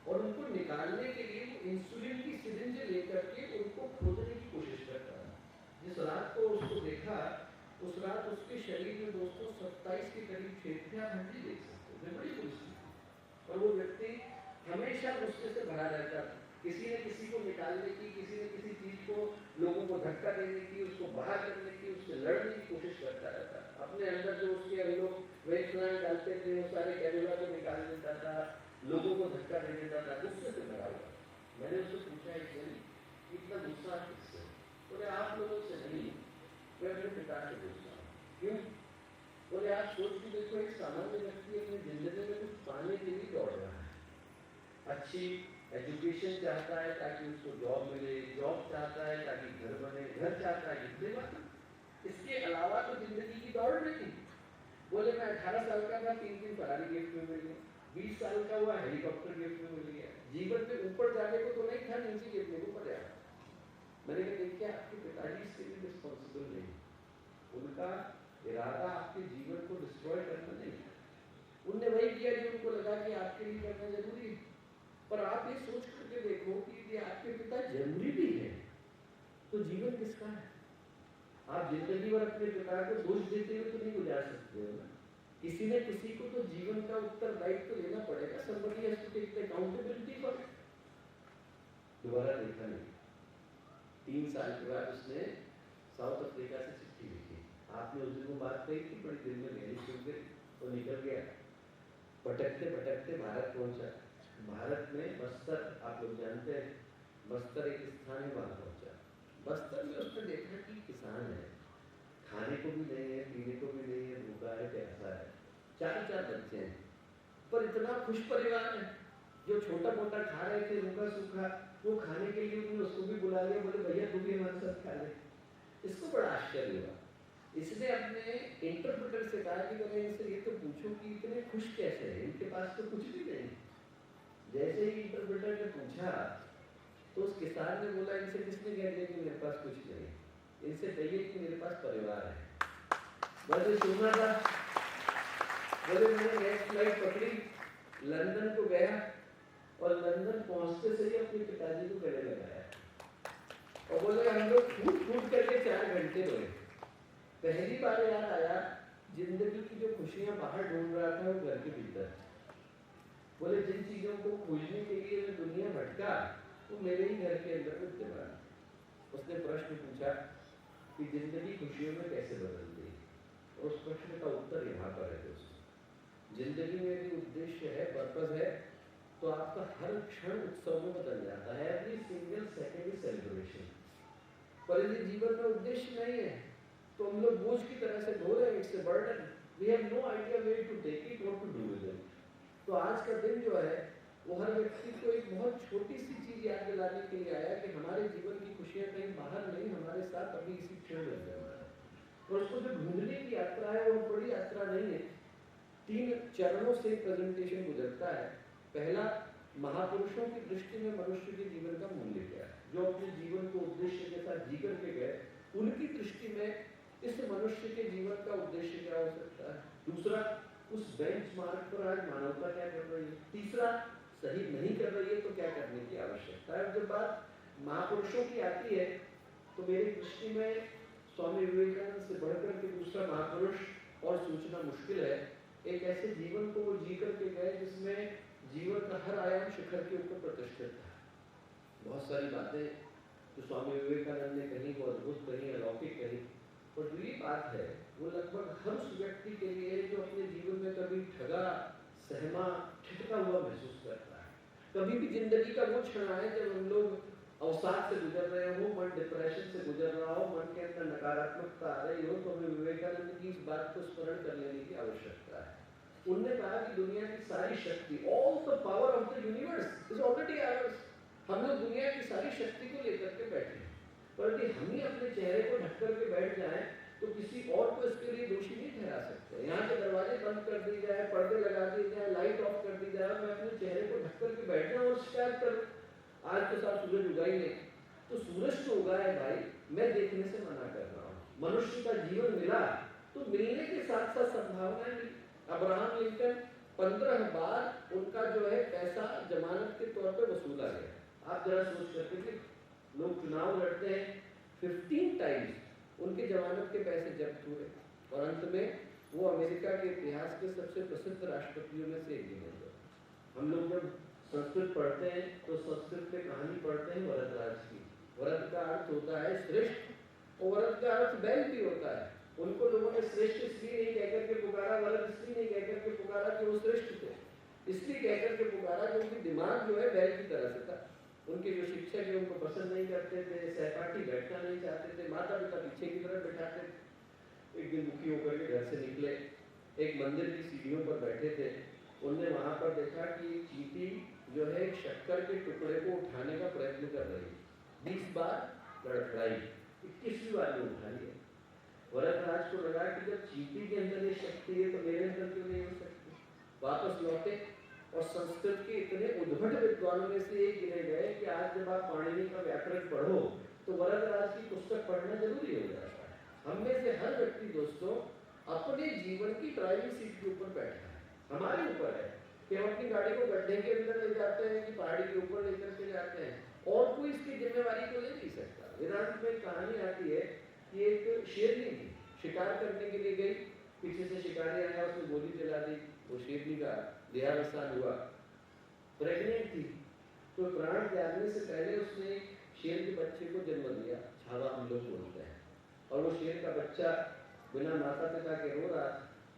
और उनको निकालने के लिए वो इंसुलिन की सिरिंज लेकर के उनको खोदने की कोशिश करता था। जिस रात को उसको देखा, उस रात उसके शरीर में दोस्तों 27 के करीब फेफड़े, आप हड्डी देख सकते हो, बड़ी परिस्थिति। और वो व्यक्ति हमेशा गुस्से से भरा रहता था, किसी न किसी को निकालने की, किसी न किसी चीज को, लोगों को धक्का देने की, उसको बाहर करने की, उससे लड़ने की कोशिश करता रहता। अपने अंदर जो उसके हम लोग वेट डालते थे, वो सारे कैलोरा को निकाल देता था, लोगों को धक्का दे देता था, गुस्से से भरा हुआ। मैंने उससे पूछा इतना गुस्सा किससे? बोले आप लोगों से नहीं, मैं अपने पिता से पूछता हूँ। क्यों? बोले आप सोच के देखो, एक सामान्य व्यक्ति अपनी जिंदगी में कुछ पाने के लिए दौड़ रहा है, अच्छी एजुकेशन चाहता है ताकि उसको जॉब मिले, जॉब चाहता है ताकि घर बने, घर चाहता है कि इसके अलावा तो जिंदगी की दौड़ नहीं। बोले मैं 18 साल का था, 3 फरारी गिफ्ट में मिल गया, 20 साल का हुआ हेलीकॉप्टर गिफ्ट में मिल गया, जीवन में ऊपर जाने को तो नहीं था, नीचे गिरने को ऊपर जाना। मैंने कहा देखिए आपके पिताजी इसके लिए रिस्पॉन्सिबल नहीं, उनका इरादा आपके जीवन को डिस्ट्रॉय करना नहीं है। उनने वही किया जो उनको लगा कि आपके लिए करना जरूरी है। पर आप ये सोच करके देखो कि ये आपके पिता जरूरी भी है तो जीवन किसका है? आप जिंदगी भर अपने पिता को दोष देते हुए तो नहीं गुजार सकते हो ना। किसी ने किसी को तो जीवन का उत्तरदायित्व तो लेना पड़ेगा। somebody has to take the accountability for it। दोबारा देखा नहीं। 3 साल के बाद उसने साउथ अफ्रीका से चिट्ठी लिखी। आपने उस दिन वो बात कही थी, बड़ी दिल में गहरी चुभ गई, वो निकल गया। भटकते भटकते भारत पहुंचा। भारत में बस्तर, आप लोग जानते हैं बस्तर एक स्थान है, वहां पहुंचा। बस्तर में उसने देखा कि किसान है, खाने को भी नहीं है, पीने को भी नहीं है, भूखा है, प्यासा है, 4 बच्चे हैं, पर इतना खुश परिवार है। जो छोटा मोटा खा रहे थे रूखा सूखा, वो खाने के लिए उन्होंने उसको भी बुला लिया, बोले भैया तू भी हमारे साथ खा ले। इसको बड़ा आश्चर्य हुआ। इसने अपने इंटरप्रेटर से कहा कि मैंने इनसे ये तो पूछो कि इतने खुश कैसे हैं, इनके पास तो कुछ भी नहीं। जैसे ही इंटरप्रेटर ने पूछा तो उस किसान ने बोला इनसे किसने कह दिया कि मेरे पास कुछ नहीं, इनसे कहिए कि मेरे पास परिवार है। बस सुना था। बोले मैंने नेक्स्ट फ्लाइट पकड़ी, लंदन को गया और लंदन पहुंचते से ही अपने पिताजी को गले लगाया और बोले हम लोग फूट करके 4 घंटे रोए। पहली बार याद आया जिंदगी की जो खुशियां बाहर ढूंढ रहा था वो घर के भीतर। बोले जिन चीजों को खोजने के लिए मैं दुनिया भटका वो मेरे ही घर के अंदर विद्यमान। उसने प्रश्न पूछा कि जिंदगी खुशियों में कैसे बदल गई, और उस प्रश्न का उत्तर यहाँ पर है दोस्तों। जिंदगी में भी उद्देश्य है, पर्पस है, तो आपका हर क्षण उत्सव में बदल जाता है। Every single second is celebration. पर यदि जीवन में उद्देश्य नहीं है तो हम लोग बोझ की तरह से ढो रहे हैं, it's a burden. We have no idea where to take it, what to do with it. तो आज का दिन जो है वो हर व्यक्ति को एक बहुत छोटी सी चीज याद दिलाने के लिए आया कि हमारे जीवन की खुशियां कहीं बाहर नहीं, हमारे साथ अभी इसी क्षण लग जाए। और उसको जो ढूंढने की यात्रा है वो बड़ी यात्रा नहीं है। 3 चरणों से प्रेजेंटेशन गुजरता है। पहला, महापुरुषों की दृष्टि में मनुष्य के जीवन का मूल्य क्या है, जो अपने जीवन को उद्देश्य के साथ जी करके गए, उनकी दृष्टि में इस मनुष्य के जीवन का उद्देश्य क्या हो सकता है। दूसरा, उस बेंचमार्क पर आज मानवता क्या कर रही है। तीसरा, सही नहीं कर रही है तो क्या करने की आवश्यकता है। जब बात महापुरुषों की आती है तो मेरी दृष्टि में स्वामी विवेकानंद से बढ़कर के दूसरा महापुरुष और सोचना मुश्किल है। एक ऐसे जीवन को वो जी करके गए जिसमें जीवन का हर आयाम शिखर के ऊपर प्रतिष्ठित था। बहुत सारी बातें जो स्वामी विवेकानंद ने कही वो अद्भुत कही, अलौकिक कही, और जो ये बात है वो लगभग हर उस व्यक्ति के लिए जो अपने जीवन में कभी ठगा, सहमा, ठिठका हुआ महसूस करता है। कभी भी जिंदगी का वो क्षण आए जब हम लोग अवसाद से गुजर रहे हो, मन डिप्रेशन से गुजर रहा हो, मन के अंदर नकारात्मकता आ रही हो, तो हमें विवेकानंद की इस बात को स्मरण कर लेने की आवश्यकता है। उन्होंने कहा कि दुनिया की सारी शक्ति, all the power of the universe is already hours. हम लोग दुनिया की सारी शक्ति को लेकर के बैठे हैं, पर यदि हम ही अपने चेहरे को ढक करके बैठ जाएं तो किसी और को इसके लिए दोषी नहीं ठहरा सकते। यहाँ के दरवाजे बंद कर दिए जाए, पर्दे लगा दिए जाए, लाइट ऑफ कर दी जाए, मैं अपने चेहरे को ढक करके बैठ जाऊँ और शिकायत करूँ आज के साथ सूरज उगा ही नहीं, तो सूरज तो उगा है भाई, मैं देखने से मना कर रहा हूँ। मनुष्य का जीवन मिला तो मिलने के साथ साथ संभावनाएं मिली। अब्राहम लिंकन 15 बार उनका जो है पैसा जमानत के तौर पर वसूला गया। आप जरा सोच करके देखिए, लोग चुनाव लड़ते हैं, 15 टाइम्स उनके जमानत के पैसे जब्त हुए और अंत में वो अमेरिका के इतिहास के सबसे प्रसिद्ध राष्ट्रपतियों में से एक गिने गए। हम लोग जब संस्कृत पढ़ते हैं तो संस्कृत में कहानी पढ़ते हैं वरदराज की। वरद का अर्थ होता है श्रेष्ठ और वरद का अर्थ बैल भी होता है। उनको लोगों ने श्रेष्ठ इसलिए नहीं कहकर के पुकारा, वरद इसलिए नहीं कहकर के पुकारा कि वो श्रेष्ठ थे, इसलिए कहकर के पुकारा क्योंकि दिमाग जो है बैल की तरह से था। उनके जो शिक्षक है उनको पसंद नहीं करते थे, सहपाठी बैठना नहीं चाहते थे, माता पिता पीछे की तरफ बैठाते थे। एक दिन दुखी होकर के घर से निकले, एक मंदिर की सीढ़ियों पर बैठे थे। उनने वहां पर देखा कि चींटी जो है शक्कर के टुकड़े को उठाने का प्रयत्न कर रही है। 20 बार लड़खड़ाई, 21वीं बार में उठाई है। वरदराज को लगा कि जब चींटी के अंदर ये शक्ति है तो मेरे अंदर क्यों नहीं हो सकती। वापस लौटे और संस्कृत के इतने उद्भट विद्वानों में से एक गिने गए कि आज जब आप पाणिनि का व्याकरण पढ़ो तो वरदराज की पुस्तक पढ़ना जरूरी हो जाता है। हम में से हर व्यक्ति दोस्तों अपने जीवन की ड्राइविंग सीट के ऊपर बैठा है, हमारे ऊपर है कि हम अपनी गाड़ी को गड्ढे के अंदर ले जाते हैं कि पहाड़ी के ऊपर लेकर के जाते हैं, और कोई इसकी जिम्मेवारी को ले नहीं सकता। वेदांत में कहानी आती है कि एक शेरनी थी, शिकार करने के लिए गई, पीछे से शिकारी आया, उसने गोली चला दी, वो शेरनी का देहावसान हुआ, प्रेग्नेंट थी, तो प्राण त्यागने से पहले उसने शेर के बच्चे को जन्म दिया, छावा हम लोग बोलते हैं, और वो शेर का बच्चा बिना माता पिता के रो रहा,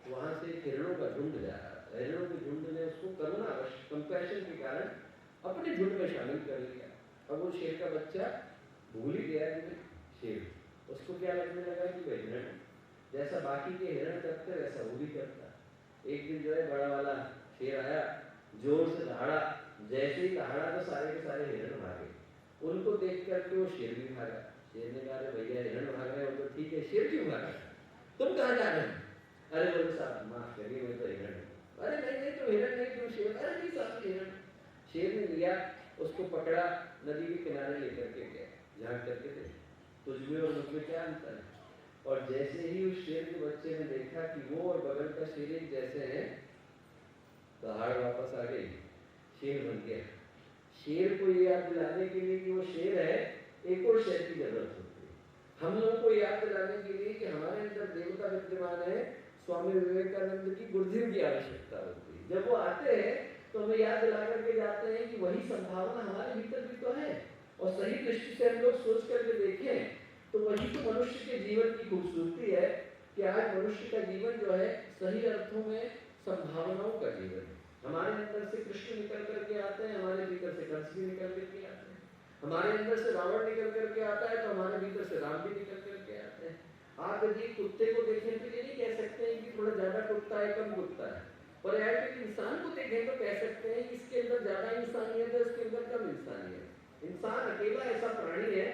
वहां से हिरणों का झुंड जा रहा था, हिरणों के झुंड ने उसको करुणावश कंपैशन के कारण अपने झुंड में शामिल कर लिया। अब वो शेर का बच्चा भूल ही गया कि शेर, उसको क्या लगने लगा कि वह हिरण, जैसा बाकी के हिरण करते वैसा वो भी करता। एक दिन जो है बड़ा वाला शेर आया, जोर से दहाड़ा, जैसे ही दहाड़ा तो सारे के सारे हिरण भागे, उनको देख करके वो शेर भी भागा। शेर ने कहा भैया हिरण भाग रहे हो तो ठीक है, शेर क्यों भागा, तुम कहाँ जा रहे हो? अरे बोले साहब माफ करिए मैं तो हिरण। अरे नहीं नहीं तुम हिरण नहीं तुम शेर। अरे नहीं साहब हिरण। शेर ने लिया, उसको पकड़ा, नदी के किनारे लेकर के गया, झांक करके दे तुझमें और मुझमें क्या अंतर है। और जैसे ही उस शेर के बच्चे ने देखा कि वो और बगल का शेर एक जैसे हैं, दहाड़ वापस आ गई, शेर बन गया। शेर को ये याद दिलाने के लिए कि वो शेर है, एक और शेर की जरूरत होती है। हम लोगों को याद दिलाने के लिए कि हमारे अंदर देवता विद्यमान है, स्वामी विवेकानंद की बुद्धि की आवश्यकता होती है। जब वो आते हैं तो हमें याद दिला करके जाते हैं कि वही संभावना हमारे भीतर भी तो है, और सही दृष्टि से हम लोग सोच करके देखें तो वही तो मनुष्य के जीवन की खूबसूरती है कि आज मनुष्य का जीवन जो है सही अर्थों में संभावनाओं का जीवन है। हमारे अंदर से कृष्ण निकल करके आते हैं, हमारे भीतर से कंस भी निकल करके आते हैं, हमारे अंदर से रावण निकल करके आता है तो हमारे भीतर से राम भी निकल करके आते हैं। आप यदि कुत्ते को देखें तो ये नहीं कह सकते हैं कि थोड़ा ज्यादा कुत्ता है कम कुत्ता है, और यार इंसान को देखें तो कह सकते हैं कि इसके अंदर ज्यादा इंसानियत है, इसके अंदर कम इंसानियत। इंसान अकेला ऐसा प्राणी है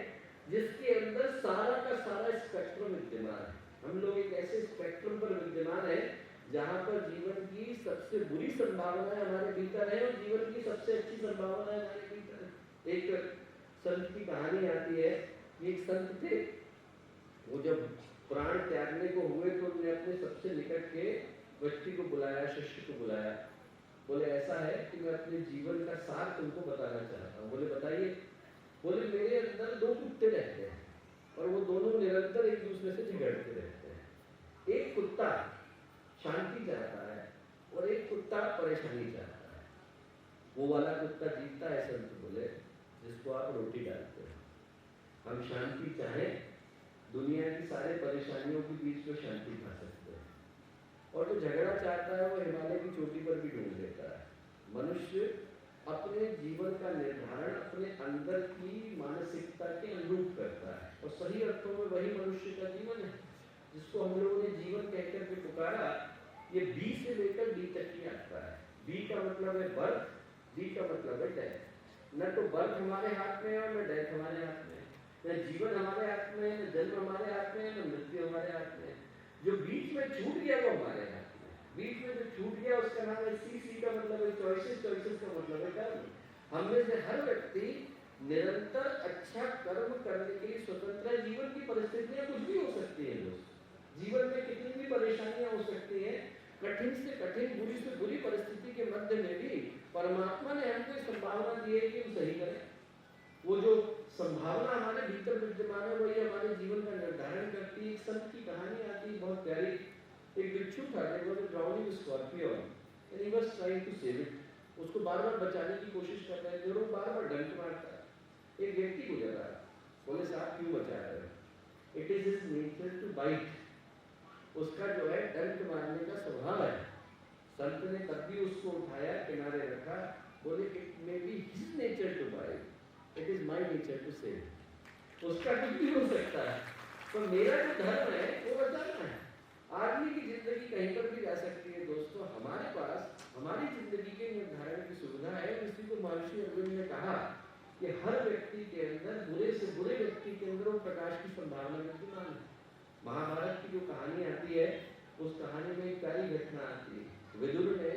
जिसके अंदर सारा का सारा स्पेक्ट्रम विद्यमान है। हम लोग एक ऐसे स्पेक्ट्रम पर विद्यमान है जहाँ पर जीवन की सबसे बुरी संभावनाएं हमारे भीतर है और जीवन की सबसे अच्छी संभावनाएं हमारे भीतर है। एक संत की कहानी आती है, एक संत थे, वो जब प्राण त्यागने को हुए तो उन्होंने अपने सबसे निकट के व्यक्ति को बुलाया, शिष्य को बुलाया, बोले ऐसा है कि मैं अपने जीवन का सार तुमको बताना चाहता हूँ। बोले बताइए। बोले मेरे अंदर दो कुत्ते रहते हैं और वो दोनों निरंतर एक दूसरे से झगड़ते रहते हैं। एक कुत्ता शांति चाहता है और एक कुत्ता परेशानी चाहता है। वो वाला कुत्ता जीतता है, संत बोले, जिसको आप रोटी डालते हो। हम शांति चाहें, दुनिया की सारे परेशानियों के बीच में शांति पा सकते हैं, और जो झगड़ा चाहता है वो हिमालय की चोटी पर भी ढूंढ लेता है। मनुष्य अपने जीवन का निर्धारण अपने अंदर की मानसिकता के अनुरूप करता है, और सही अर्थों में वही मनुष्य का जीवन है जिसको हम लोगों ने जीवन कहकर के पुकारा। ये बी से लेकर डी तक की आता है। बी का मतलब है बर्थ, डी का मतलब है डेथ। न तो बर्थ हमारे हाथ में है और न डेथ हमारे हाथ में है, न जीवन हमारे हाथ में है, न जन्म हमारे हाथ में है, न मृत्यु हमारे हाथ में है। जो बीच में छूट गया वो हमारे हाथ में। बीच में जो छूट गया उसका नाम है सी। सी का मतलब है चॉइसेस, चॉइसेस का मतलब है कर्म। हम में से हर व्यक्ति निरंतर अच्छा कर्म करने के लिए स्वतंत्र है। जीवन की परिस्थितियां कुछ भी हो सकती है दोस्त, जीवन में कितनी भी परेशानियां हो सकती है, कठिन से कठिन, बुरी से बुरी परिस्थिति के मध्य में भी परमात्मा ने हमको संभावना दी है कि हम सही करें। वो जो संभावना हमारे भीतर विद्यमान है वही हमारे जीवन का निर्धारण करती है। एक संत की कहानी आती है बहुत प्यारी। एक बिच्छू था, drowning scorpion, and he was trying to save it. उसको बार-बार बचाने की कोशिश कर रहे थे, वो बार-बार डंक मारता है। एक व्यक्ति गुजर रहा, बोले साहब क्यों बचा रहे हो? It is his nature to bite. उसका जो है डंक मारने का स्वभाव है। संत ने तब भी उसको उठाया, किनारे रखा, बोले it may be his nature to bite, it is my nature to save. उसका कुछ भी हो सकता है, तो मेरा जो धर्म है वो बचाना है। आदमी की जिंदगी कहीं पर भी जा सकती है दोस्तों। हमारे पास हमारी जिंदगी के निर्धारण की सुविधा है। इसी को महर्षि अरविंद ने कहा कि हर व्यक्ति के अंदर, बुरे से बुरे व्यक्ति के अंदर वो प्रकाश की संभावना विद्यमान है। महाभारत की जो कहानी आती है उस कहानी में एक प्यारी घटना आती है। विदुर ने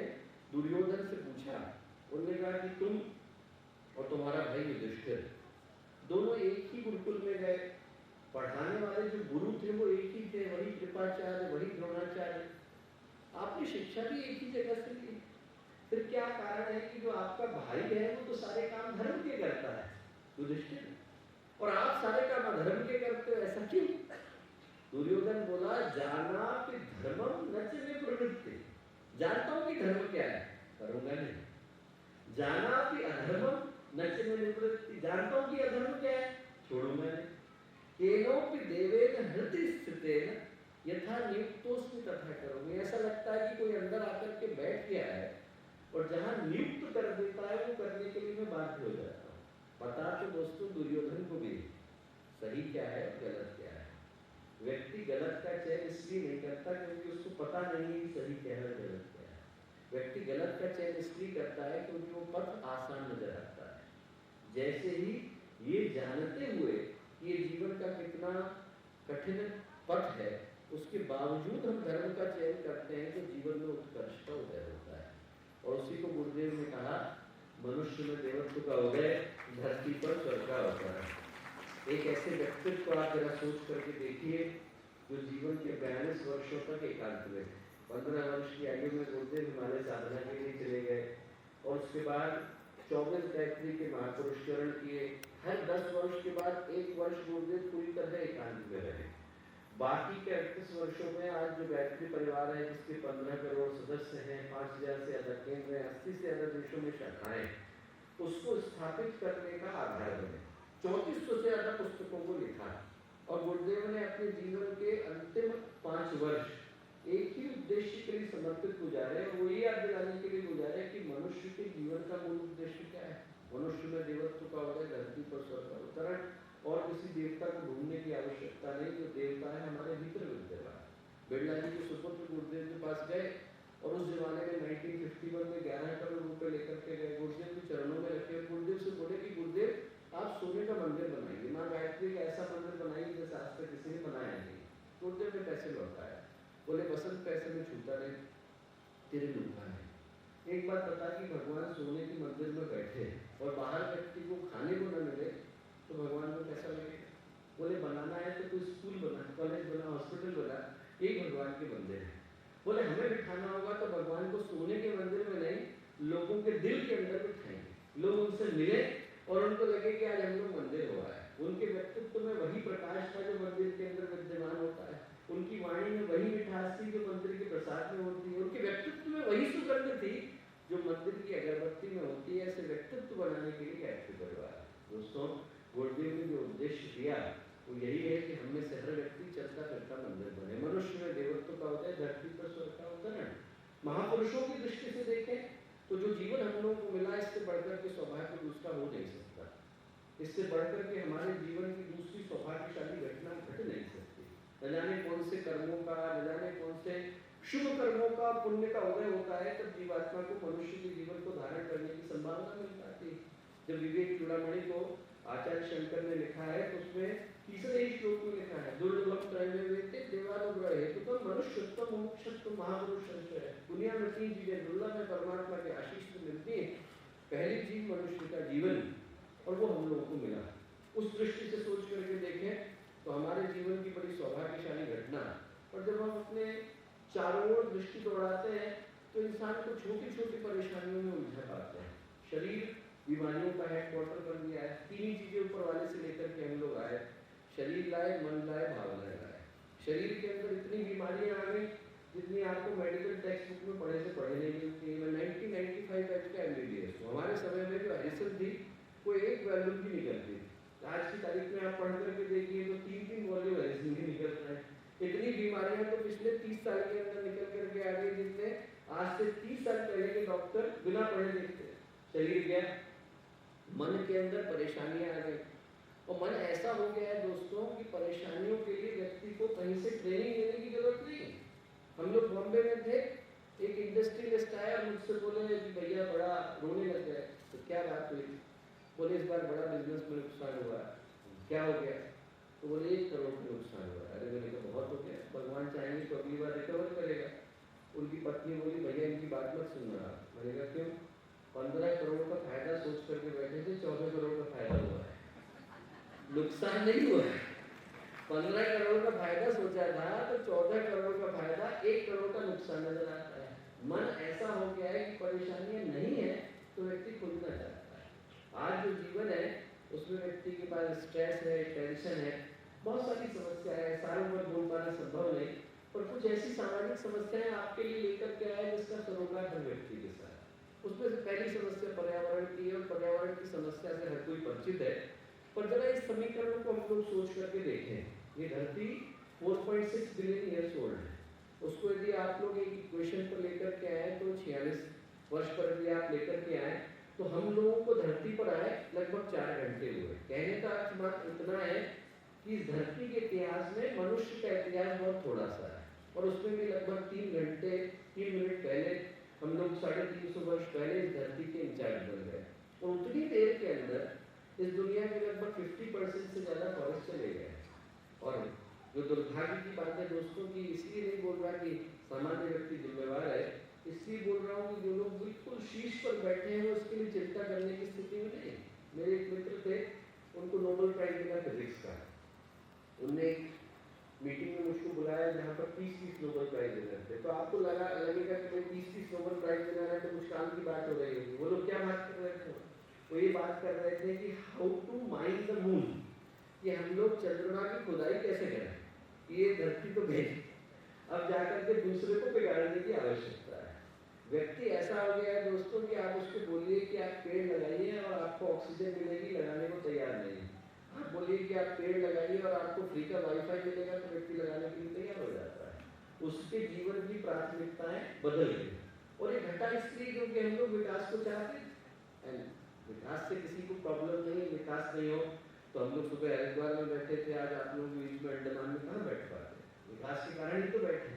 दुर्योधन से पूछा, उन्होंने कहा कि तुम और तुम्हारा भाई युधिष्ठिर दोनों एक ही गुरुकुल में गए, पढ़ाने वाले जो गुरु थे वो एक ही थे, वही कृपाचार्य, वही द्रोणाचार्य, आपने शिक्षा भी एक ही जगह से ली, फिर क्या कारण है कि जो आपका भाई है वो तो सारे काम धर्म के करता है युधिष्ठिर, और आप सारे काम अधर्म के करते हो, ऐसा क्यों? दुर्योधन बोला, जाना कि धर्मम न च में प्रवृत्ति, जानता हूं कि धर्म क्या है, करूंगा नहीं। जाना कि अधर्मम न च में निवृत्ति, जानता हूं कि अधर्म क्या है, छोड़ूंगा नहीं। केनोपि देवेन हृदय स्थितेन यथा नियुक्तोस्मि तथा करोमि, ऐसा लगता है कि कोई अंदर आकर के बैठ गया है और जहां नियुक्त कर देता है वो करने के लिए मैं बाध्य हो जाता हूँ। पता तो दोस्तों दुर्योधन को भी सही क्या है गलत क्या है। व्यक्ति गलत का चयन इसलिए नहीं करता क्योंकि उसको पता नहीं है कि सही क्या है गलत क्या है। व्यक्ति गलत का चयन इसलिए करता है क्योंकि वो पथ आसान नजर आता है। जैसे ही ये जानते हुए कि ये जीवन का कितना कठिन पथ है, उसके बावजूद हम धर्म का चयन करते हैं तो जीवन में उत्कर्ष का उदय होता है। और उसी को गुरुदेव ने कहा, मनुष्य में देवत्व का उदय, धरती पर स्वर्ग का अवतरण। एक ऐसे व्यक्तित्व को आप जरा सोच करके देखिए जो जीवन के 42 वर्षों तक एकांत में, 15 वर्ष की आयु में गुरुदेव हिमालय साधना के लिए चले गए और उसके बाद 24 गायत्री के महापुरुष चरण किए। हर 10 वर्ष के बाद 1 वर्ष गुरुदेव पूरी तरह एकांत में रहे। बाकी के 38 वर्षों में आज जो गायत्री परिवार है जिसके 15 करोड़ सदस्य हैं, 5000 से अधिक केंद्र हैं, 80 से अधिक देशों में शाखाएं, उसको स्थापित करने का आधार बने। 3400 से अधिक पुस्तकों को लिखा और गुरुदेव ने अपने जीवन के अंतिम 5 वर्ष एक ही उद्देश्य के लिए समर्पित गुजारे और वो ये याद दिलाने के लिए गुजारे कि मनुष्य के जीवन का मूल उद्देश्य क्या है। मनुष्य में देवत्व का उदय, धरती पर स्वर्ग का अवतरण, और किसी देवता को ढूंढने की आवश्यकता नहीं, जो देवता है हमारे भीतर विद्यमान। बिरला जी के सुपुत्र गुरुदेव के पास गए और उस जमाने में 1951 में 11 करोड़ रुपए लेकर के गए, गुरुदेव के चरणों में रखे और गुरुदेव से बोले कि गुरुदेव आप सोने का मंदिर बनाइए, माँ गायत्री का ऐसा मंदिर बनाइए जैसा आज तक किसी ने बनाया नहीं। गुरुदेव ने पैसे लौटाया, बोले बसंत पैसे में छूटा नहीं, तेरे लूंगा नहीं। एक बात बता कि भगवान सोने के मंदिर में बैठे और बाहर व्यक्ति को खाने को न मिले तो भगवान को कैसा लगेगा? बोले बनाना है तो कोई स्कूल बना, कॉलेज बना, हॉस्पिटल बना, यही भगवान के मंदिर है। बोले हमें बिठाना होगा तो भगवान को सोने के मंदिर में नहीं, लोगों के दिल के अंदर बिठाएंगे, लोग उनसे मिले और उनको लगे कि आज हम लोग मंदिर हुआ है। उनके व्यक्तित्व में वही प्रकाश था जो मंदिर के अंदर विद्यमान होता है, उनकी वाणी में वही मिठास थी जो मंदिर के प्रसाद में होती है, उनके व्यक्तित्व में वही सुगंध थी जो मंदिर की अगरबत्ती में होती है। ऐसे व्यक्तित्व बनाने के लिए गायत्री परिवार। दोस्तों, गुरुदेव ने जो उद्देश्य दिया वो यही है कि हम में से हर व्यक्ति चलता फिरता मंदिर बने। मनुष्य में देवत्व का उदय, धरती पर स्वर्ग का अवतरण। महापुरुषों की दृष्टि से देखें तो जो जीवन हम लोगों को मिला, इससे बढ़कर के सौभाग्य दूसरा हो नहीं सकता। इससे बढ़कर के हमारे जीवन की दूसरी सौभाग्यशाली घटना घट नहीं सकती। न जाने कौन से कर्मों का, न जाने कौन से शुभ कर्मों का, पुण्य का उदय होता है तब जीवात्मा को मनुष्य के जीवन को धारण करने की संभावना मिल पाती है। जब विवेक चूड़ामणि को आचार्य शंकर ने लिखा है तो उसमें तीसरे ही श्लोक में लिखा है, दुर्लभम त्रैलोक्य देवानुग्रह हेतु मनुष्यत्व मुमुक्षुत्व महापुरुष संशय। दुनिया में 3 चीजें दुर्लभ है, परमात्मा के आशीष से मिलती है। पहली चीज मनुष्य का जीवन, और वो हम लोगों को मिला। उस दृष्टि से सोच करके देखें तो हमारे जीवन की बड़ी सौभाग्यशाली घटना। और जब हम अपने चारों ओर दृष्टि दौड़ाते हैं तो इंसान को छोटी छोटी परेशानियों में उलझा पाते हैं। शरीर बीमारियों का हेडक्वार्टर बन गया है। 3 चीजें ऊपर वाले से लेकर के हम लोग आए, शरीर लाए, मन लाए, भावनाएं लाए। शरीर के अंदर इतनी बीमारियां आ गई जितनी आपको मेडिकल टेक्स्ट बुक में पढ़े से पढ़े नहीं मिलती। मैं 1995 बैच का MBBS हूँ। हमारे समय में जो एडिसन थी वो एक वॉल्यूम भी निकलती थी। आज की तारीख में आप पढ़ करके देखिए तो 3-3 वॉल्यूम एडिसन भी निकल रहे हैं। इतनी बीमारियां तो पिछले 30 साल के अंदर निकल करके आ गई जितने आज से 30 साल पहले के डॉक्टर बिना पढ़े देखते। शरीर गया, मन के अंदर परेशानियां आ गई और मन ऐसा हो गया है दोस्तों कि परेशानियों के लिए व्यक्ति को कहीं से ट्रेनिंग लेने की जरूरत नहीं। हम लोग बॉम्बे में थे, एक इंडस्ट्रियलिस्ट आया मुझसे बोले कि भैया बड़ा रोने लग गए। तो क्या बात हुई? बोले इस बार बड़ा बिजनेस में नुकसान हुआ। क्या हो गया? तो बोले 1 करोड़ का नुकसान हुआ। अरे मैंने कहा बहुत हो गया, भगवान चाहेंगे तो अगली बार रिकवर करेगा। उनकी पत्नी बोली भैया इनकी बात मत सुनना। मैंने कहा क्यों? 15 करोड़ का फायदा सोच करके बैठे थे, 14 करोड़ का फायदा हुआ है, नुकसान नहीं हुआ है। 15 करोड़ का फायदा सोचा था तो 14 करोड़ का फायदा, 1 करोड़ का नुकसान नजर आता है। मन ऐसा हो गया है कि परेशानियां नहीं है तो व्यक्ति खुलना चाहता है। आज जो जीवन है उसमें व्यक्ति के पास स्ट्रेस है, टेंशन है, बहुत सारी समस्या है, सारों पर बोल पाना संभव नहीं, पर कुछ ऐसी सामाजिक समस्याएं आपके लिए लेकर के आए जिसका सरोकार हर व्यक्ति के साथ। उसमें से पहली समस्या पर्यावरण की है और पर्यावरण की समस्या से हर कोई परिचित है। पर जरा इस समीकरण को हम लोग सोच करके देखें, ये धरती 4.6 बिलियन ईयर्स ओल्ड है। उसको यदि आप लोग एक इक्वेशन पर लेकर के आए तो 46 वर्ष पर यदि आप लेकर के आए तो हम लोगों को धरती पर आए लगभग 4 घंटे हुए। कहने का अर्थ बात इतना है कि इस धरती के इतिहास में मनुष्य का इतिहास बहुत थोड़ा सा है और उसमें भी लगभग 3 घंटे 3 मिनट पहले हम लोग 350 वर्ष पहले इस धरती के इंचार्ज बन गए और उतनी देर के अंदर इस दुनिया के लगभग 50% से ज़्यादा फॉरेस्ट चले गए। और जो दुर्भाग्य की बात है दोस्तों की, इसलिए नहीं बोल रहा कि सामान्य व्यक्ति जिम्मेवार है, इसलिए बोल रहा हूँ कि जो लोग बिल्कुल शीर्ष पर बैठे हैं वो उसके लिए चिंता करने की स्थिति में नहीं। मेरे एक मित्र थे, उनको नोबेल प्राइज मिला फिजिक्स का। उनने एक मीटिंग में मुझको बुलाया जहाँ पर 30-30 नोबेल प्राइज विनर थे। तो आपको लगेगा कि 30-30 नोबेल प्राइज विनर है तो कुछ काम की बात हो रही होगी। वो लोग क्या बात कर रहे थे? वो ये बात कर रहे थे कि how to mine the moon, कि हम लोग चंद्रमा की खुदाई कैसे करें, ये धरती तो भेज अब जाकर के दूसरे को बिगाड़ने की आवश्यकता है। व्यक्ति ऐसा हो गया है दोस्तों कि आप उसको बोलिए कि आप पेड़ लगाइए और आपको ऑक्सीजन मिलेगी, लगाने को तैयार नहीं। आप बोलिए कि आप पेड़ लगाइए और आपको फ्री का वाईफाई मिलेगा तो व्यक्ति लगाने के लिए तैयार हो जाता है। उसके जीवन की प्राथमिकताएं बदल गई और ये घटा इसलिए क्योंकि हम लोग विकास को चाहते हैं। विकास से किसी को प्रॉब्लम नहीं, विकास नहीं हो तो हम लोग सुबह हरिद्वार में बैठे थे, आज आप लोग बीच में अंडमान में कहाँ बैठ पाते? विकास के कारण ही तो बैठे।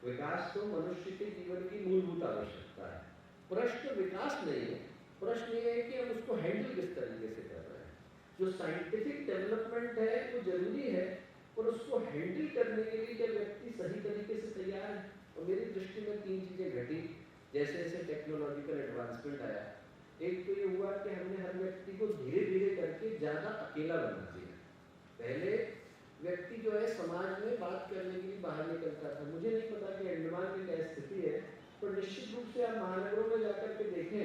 विकास तो मनुष्य के जीवन की मूलभूत आवश्यकता है। प्रश्न विकास नहीं है, प्रश्न ये है कि हम उसको हैंडल किस तरीके से कर रहे हैं। जो साइंटिफिक डेवलपमेंट है वो जरूरी है, पर उसको हैंडल करने के लिए क्या व्यक्ति सही तरीके से तैयार है? और मेरी दृष्टि में 3 चीजें घटी जैसे जैसे टेक्नोलॉजिकल एडवांसमेंट आया। एक तो ये हुआ कि हमने हर व्यक्ति को धीरे धीरे करके ज्यादा अकेला बना दिया। पहले व्यक्ति जो है समाज में बात करने के लिए बाहर निकलता था। मुझे नहीं पता कि अंडमान में क्या स्थिति है, पर निश्चित रूप से आप महानगरों में जाकर के देखें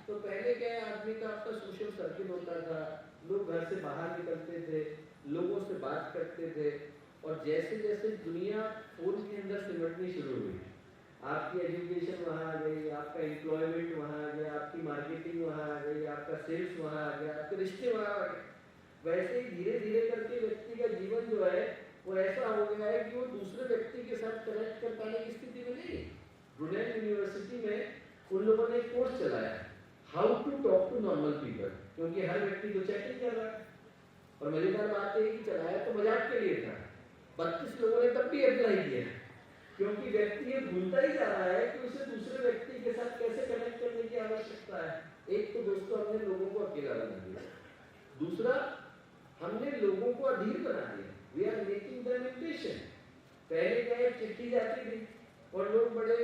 तो पहले क्या है, आदमी का आपका सोशल सर्किल होता था, लोग घर से बाहर निकलते थे, लोगों से बात करते थे। और जैसे जैसे दुनिया फोन के अंदर सिमटनी शुरू हुई, आपकी एजुकेशन वहाँ आ गई, आपका एम्प्लॉयमेंट वहाँ आ गया, आपकी मार्केटिंग वहाँ आ गई, आपका सेल्स वहाँ आ गया, आपके रिश्ते वहाँ आ गए। वैसे ही धीरे धीरे करके व्यक्ति का जीवन जो है वो ऐसा हो गया है कि वो दूसरे व्यक्ति के साथ कनेक्ट कर पाने की स्थिति में नहीं। ब्रुनेल यूनिवर्सिटी में उन लोगों ने एक कोर्स चलाया, how to talk to normal people, क्योंकि हर व्यक्ति तो चैटिंग कर रहा है। और मजेदार बात है कि चलाया तो मजाक के लिए था, 32 लोगों ने तब भी अप्लाई किया, क्योंकि व्यक्ति ये भूलता ही जा रहा है कि उसे दूसरे व्यक्ति के साथ कैसे कनेक्ट करने की आवश्यकता है। एक तो दोस्तों हमने लोगों को अकेला बना दिया, दूसरा हमने लोगों को अधीर बना दिया। We are making them impatient. पहले क्या है, चिट्ठी जाती थी और लोग बड़े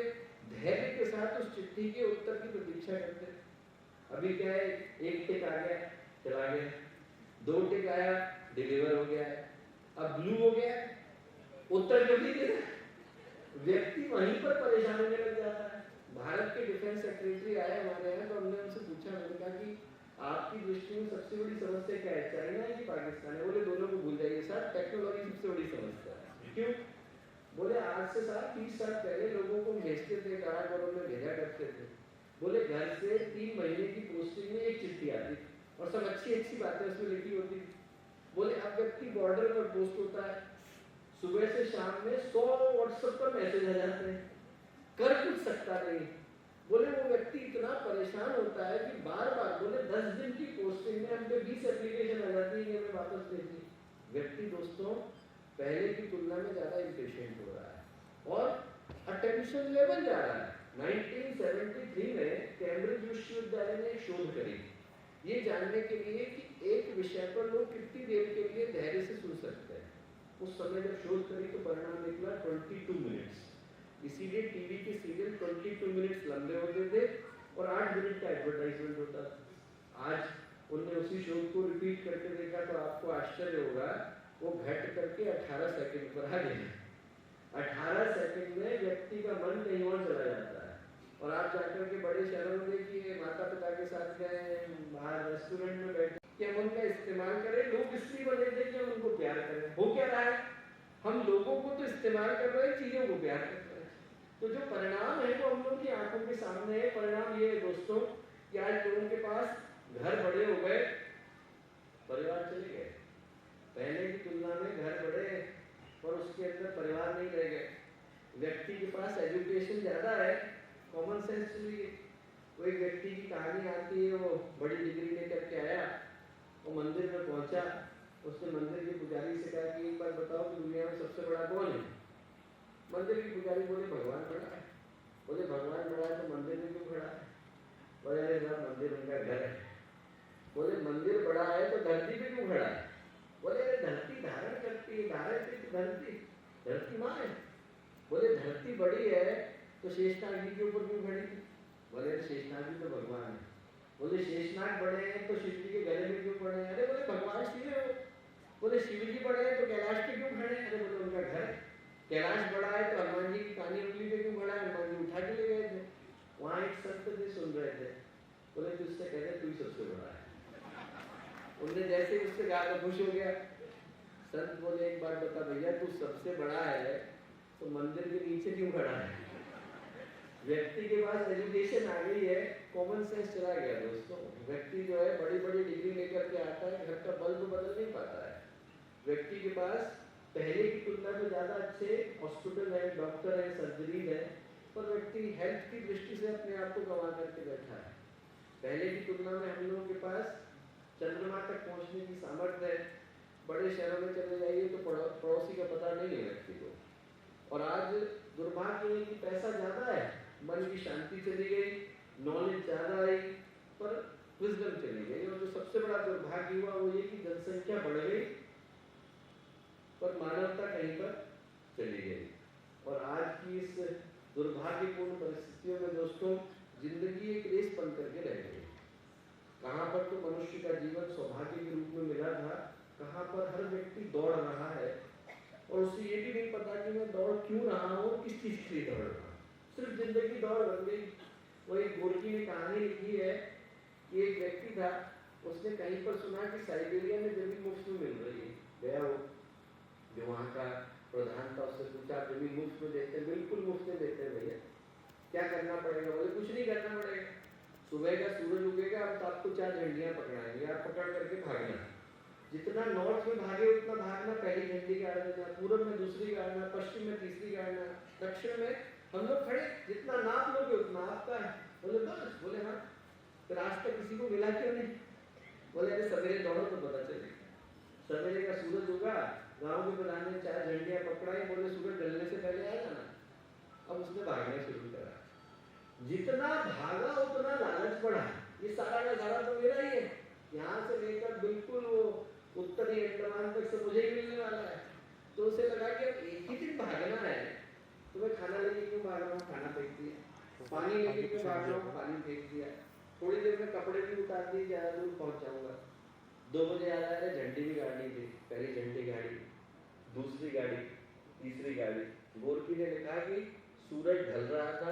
धैर्य के साथ उस चिट्ठी के उत्तर की प्रतीक्षा करते थे। अभी क्या है, एक टिक आ गया चला गया, 2 टिक आया डिलीवर हो गया, अब ब्लू हो गया उत्तर जल्दी दे रहा है। व्यक्ति वहीं पर परेशान होने लग जाता है। भारत के डिफेंस सेक्रेटरी आए हमारे यहाँ तो हमने उनसे पूछा, मैंने कहा कि आपकी दृष्टि में सबसे बड़ी समस्या क्या है, चाइना है कि पाकिस्तान है? बोले दोनों को भूल जाइए सर, टेक्नोलॉजी सबसे बड़ी समस्या है। क्यों? बोले आज से 30 साल पहले लोगों को भेजते थे, कारागारों में भेजा करते थे। बोले घर से 3 महीने की पोस्टिंग में एक चिट्ठी आती और सब अच्छी अच्छी बातें उसमें लिखी होती। बोले अब व्यक्ति बॉर्डर पर पोस्ट होता है, सुबह से शाम में 100 व्हाट्सएप पर मैसेज आ जाते हैं, कर कुछ सकता नहीं। बोले वो व्यक्ति इतना परेशान होता है कि बार बार, बोले 10 दिन की पोस्टिंग में हम पे 20 एप्लीकेशन आ जाती है कि हमें वापस भेजिए। व्यक्ति दोस्तों पहले की तुलना में ज्यादा इम्पेशेंट हो रहा है और अटेंशन लेवल जा रहा है। 1973 में कैम्ब्रिज विश्वविद्यालय ने एक शोध करी ये जानने के लिए कि एक विषय पर लोग कितनी देर के लिए धैर्य से सुन सकते हैं। उस समय जब शोध करी तो परिणाम निकला 22 मिनट्स। इसीलिए टीवी के सीरियल 22 मिनट्स लंबे होते थे और 8 मिनट का एडवर्टाइजमेंट होता था। आज उनने उसी शो को रिपीट करके देखा तो आपको आश्चर्य होगा, वो घट करके 18 सेकंड पर आ गए। 18 सेकंड में व्यक्ति का मन कहीं और चला जाता है। और आप जाकर के बड़े शहरों में देखिए, माता पिता के साथ गए, बाहर रेस्टोरेंट में बैठे, कि हम उनका इस्तेमाल करें। लोग इसलिए बने थे कि हम उनको प्यार करें। हो क्या रहा है, हम लोगों को तो इस्तेमाल कर रहे हैं, चीजों को प्यार कर रहे हैं। तो जो परिणाम है वो हम लोग की आंखों के सामने है। परिणाम ये है दोस्तों कि आज लोगों के पास घर बड़े हो गए, परिवार चले गए। पहले की तुलना में घर बड़े और उसके अंदर परिवार नहीं रह गए। व्यक्ति के पास एजुकेशन ज्यादा है, कॉमन सेंस चली गई। कोई व्यक्ति की कहानी आती है, वो बड़ी डिग्री लेकर के आया, वो मंदिर में पहुंचा, उसने मंदिर के पुजारी से कहा कि एक बार बताओ कि दुनिया में सबसे बड़ा कौन है। मंदिर के पुजारी बोले भगवान बड़ा है। बोले भगवान बड़ा है तो मंदिर में क्यों खड़ा है। बोले अरे साहब मंदिर उनका घर है। बोले मंदिर बड़ा है तो धरती पे क्यों खड़ा है। बोले अरे धरती धारण करती है, धारण करती धरती, धरती माँ है। बोले धरती बड़ी है तो शेषनाग जी के ऊपर क्यों खड़ी। बोले शेषनाग जी तो भगवान है। बोले शेषनाग बड़े हैं तो शिव जी के गले में क्यों पड़े हैं। अरे बोले भगवान शिव है। बोले शिव जी बड़े हैं तो कैलाश पे क्यों खड़े हैं। अरे बोले उनका घर है। कैलाश बड़ा है तो हनुमान जी की कानी उंगली पे क्यों खड़ा है। हनुमान जी उठा के ले गए थे। वहां एक संत थे, सुन रहे थे, बोले तुझसे कहते तू ही सबसे बड़ा है। उनने जैसे ही उससे कहा तो खुश हो गया। संत बोले एक बात बता भैया, तू सबसे बड़ा है तो मंदिर के नीचे क्यों खड़ा है। व्यक्ति के पास एजुकेशन आ गई है, कॉमन सेंस चला गया दोस्तों। व्यक्ति जो है बड़ी बड़ी डिग्री लेकर के आता है, घर का बल्ब बदल नहीं पाता है। व्यक्ति के पास पहले की तुलना में ज्यादा अच्छे हॉस्पिटल है, डॉक्टर है, सर्जरीज है, पर व्यक्ति हेल्थ की दृष्टि से अपने आप को गंवा करके बैठा है। पहले की तुलना में हम लोगों के पास चंद्रमा तक पहुंचने की सामर्थ्य है। बड़े शहरों में चले जाइए तो पड़ोसी का पता नहीं है व्यक्ति को। और आज दुर्भाग्य है कि पैसा ज्यादा है, मन की शांति चली गई, नॉलेज ज्यादा आई, पर विजडम चली गई। और जो सबसे बड़ा दुर्भाग्य हुआ वो ये कि जनसंख्या बढ़ गई पर मानवता कहीं पर चली गई। और आज की इस दुर्भाग्यपूर्ण परिस्थितियों में दोस्तों जिंदगी एक रेस बन करके रह गई। कहाँ पर तो मनुष्य का जीवन सौभाग्य के रूप में मिला था, कहाँ पर हर व्यक्ति दौड़ रहा है और उसे ये भी नहीं पता कि मैं दौड़ क्यों रहा हूँ, किस चीज के लिए दौड़ रहा हूँ। सिर्फ जिंदगी दौड़ बन गई। वो एक गोरकी ने कहानी लिखी है कि एक व्यक्ति था, उसने कहीं पर सुना कि साइबेरिया में जमीन मुफ्त में मिल रही है। गया वो, जो वहाँ का प्रधान था, उससे पूछा जमीन मुफ्त में देते हैं। बिल्कुल मुफ्त में देते हैं भैया, क्या करना पड़ेगा। बोले कुछ नहीं करना पड़ेगा, सुबह का सूरज उगेगा, अब आपको 4 झंडियाँ पकड़ाएंगे, आप पकड़ करके भागना। जितना नॉर्थ में भागे उतना भागना, पहली झंडी गाड़ना, पूर्व में दूसरी गाड़ना, पश्चिम में तीसरी गाड़ना, दक्षिण में हम लोग खड़े, जितना नाप लोगे उतना आपका है। बोले बस। बोले हाँ। फिर आज तक किसी को मिला क्यों नहीं। बोले अरे सवेरे दौड़ो तो पता चलेगा। सवेरे का सूरज उगा, गांव के प्रधान ने 4 झंडियां पकड़ाई, बोले सूरज ढलने से पहले आ जाना। अब उसने भागना शुरू करा। जितना भागा उतना लालच बढ़ा। ये सारा का सारा तो मेरा ही है, यहाँ से लेकर बिल्कुल वो उत्तरी अंडमान तक से मुझे ही मिलने वाला है। तो उसे लगा कि अब एक ही दिन भागना है, तो मैं खाना लेके क्यों भाग रहा हूँ, खाना फेंक दिया। पानी लेके क्यों भाग रहा हूँ, पानी फेंक दिया। थोड़ी देर में कपड़े भी उतार दिए, ज्यादा दूर पहुंच जाऊंगा। 2 बजे याद आ रहा, झंडी भी गाड़नी थी। पहली झंडी गाड़ी, दूसरी गाड़ी, तीसरी गाड़ी। गोरकी ने लिखा कि सूरज ढल रहा था,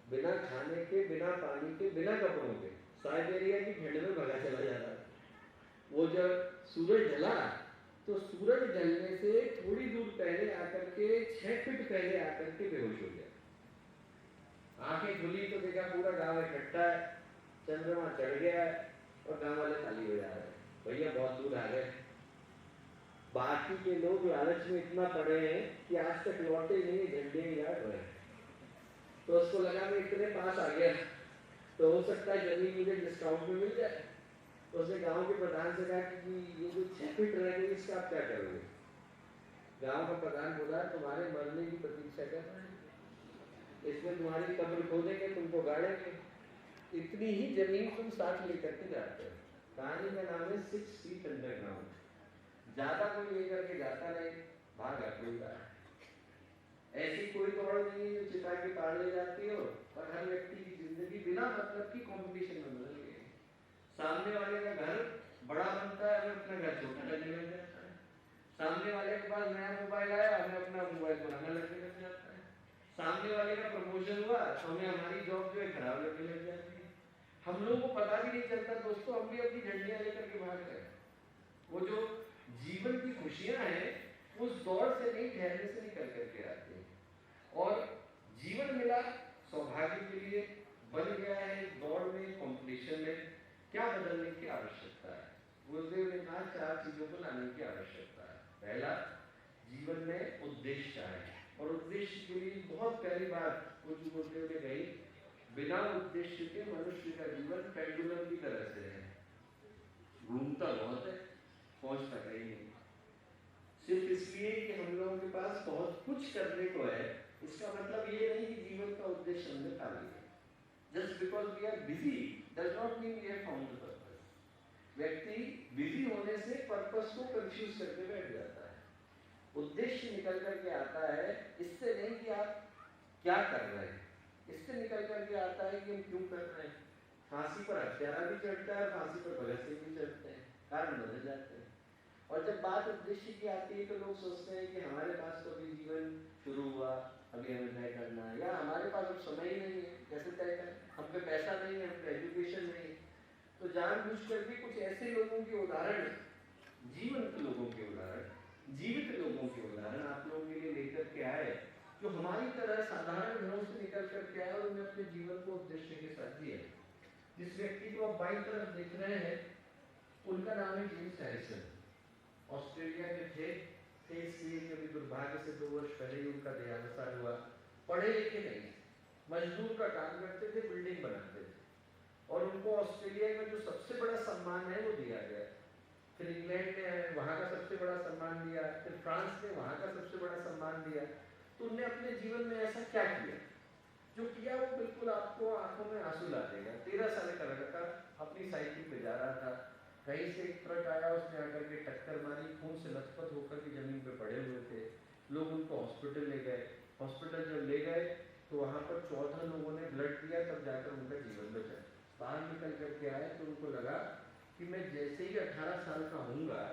बिना खाने के, बिना पानी के, बिना कपड़ों के, साइबेरिया की ठंड में भगा चला जा रहा। वो जब सूरज ढला तो सूरज ढलने से थोड़ी दूर पहले आकर के 6 फीट पहले आकर के बेहोश हो गया। आंखें खुली तो देखा पूरा गांव इकट्ठा है, चंद्रमा चढ़ गया है और गांव वाले खाली हो जा रहे हैं। भैया बहुत दूर आ गए। बाकी के लोग लालच में इतना पड़े हैं कि आज तक लौटे नहीं, झंडे ही गाड़ रहे हैं। तो उसको लगा मैं इतने पास आ गया तो हो सकता है जमीन मुझे डिस्काउंट में मिल जाए। तो उसने गांव के प्रधान से कहा कि ये जो 6 फीट रह गई इसका आप क्या करोगे। गांव का प्रधान बोला तुम्हारे मरने की प्रतीक्षा कर रहे हैं, इसमें तुम्हारी कब्र खोदेंगे, तुमको गाड़ेंगे, इतनी ही जमीन तुम साथ लेकर के जाते हो। कहानी का नाम है 6 फीट अंडरग्राउंड। ज्यादा कोई लेकर के जाता नहीं, भागा कोई रहा। ऐसी कोई दौड़ नहीं है जो उठा के पार ले जाती हो, और हर व्यक्ति की जिंदगी बिना मतलब की कंपटीशन में बदल गई। सामने वाले का घर बड़ा बनता है, हमें अपना घर छोटा लगने लग जाता है। सामने वाले के पास नया मोबाइल आया, हमें अपना मोबाइल बनाना लगने लग जाता है। सामने वाले का प्रमोशन हुआ तो हमें हमारी जॉब जो है खराब लगने लग जाती है। हम लोगों को पता भी नहीं चलता दोस्तों, हम भी अपनी झंडियां लेकर के भाग रहे हैं। वो जो जीवन की खुशियां हैं उस दौड़ से नहीं, ठहरने से निकल करके आती है। और जीवन मिला सौभाग्य के लिए, बन गया है दौड़ में, कंपटीशन में। क्या बदलने की आवश्यकता है? गुरुदेव ने कहा 4 चीजों को लाने की आवश्यकता है। पहला, जीवन में उद्देश्य है, और उद्देश्य के लिए बहुत पहली बात कुछ गुरुदेव ने कही, बिना उद्देश्य के मनुष्य का जीवन पेंडुलम की तरह से है, घूमता बहुत है, पहुंचता कहीं नहीं। सिर्फ इसलिए कि हम लोगों के पास बहुत कुछ करने को है, इसका मतलब ये नहीं कि जीवन का उद्देश्य हमने पा लिया। Just because we are busy does not mean we have found the purpose. व्यक्ति बिजी होने से पर्पस को कंफ्यूज करके बैठ जाता है। उद्देश्य निकल करके आता है, इससे नहीं कि आप क्या कर रहे हैं, इससे निकल करके आता है कि हम क्यों कर रहे हैं। फांसी पर हत्यारा भी चढ़ता है, फांसी पर भगत सिंह भी चढ़ते हैं, कारण बदल जाते हैं। और जब बात उद्देश्य की आती है तो लोग सोचते हैं कि हमारे पास तो अभी जीवन शुरू हुआ, अभी हमें तय करना है, या हमारे पास अब समय ही नहीं है, कैसे तय करें, हम पे पैसा नहीं है, हम पे एजुकेशन नहीं। तो जानबूझ कर भी कुछ ऐसे लोगों के उदाहरण, जीवंत लोगों के उदाहरण, जीवित लोगों के उदाहरण आप लोगों के लिए लेकर के आए, जो हमारी तरह साधारण घरों से निकल कर के आए और उन्हें अपने जीवन को उद्देश्य के साथ जिए। जिस व्यक्ति को आप बाईं तरफ देख रहे हैं उनका नाम है जेम्स हैरिसन। ऑस्ट्रेलिया के थे इसलिए कभी दुर्भाग्य से 2 वर्ष पहले ही उनका देहावसान हुआ। पढ़े लिखे नहीं, मजदूर का काम करते थे, बिल्डिंग बनाते थे, और उनको ऑस्ट्रेलिया में जो सबसे बड़ा सम्मान है वो दिया गया। फिर इंग्लैंड ने वहाँ का सबसे बड़ा सम्मान दिया, फिर फ्रांस ने वहाँ का सबसे बड़ा सम्मान दिया। तो उनने अपने जीवन में ऐसा क्या किया जो किया वो बिल्कुल आपको आंखों में आंसू ला देगा। 13 साल का लड़का अपनी साइकिल पे जा रहा था, कहीं से एक ट्रक आया, उसने आकर के टक्कर मारी, खून से लथपथ होकर के जमीन पे पड़े हुए थे। लोग उनको हॉस्पिटल ले गए। हॉस्पिटल जब ले गए तो वहाँ पर 14 लोगों ने ब्लड दिया, तब जाकर उनका जीवन बचा। बाहर निकल करके आए तो उनको लगा कि मैं जैसे ही 18 साल का होऊंगा,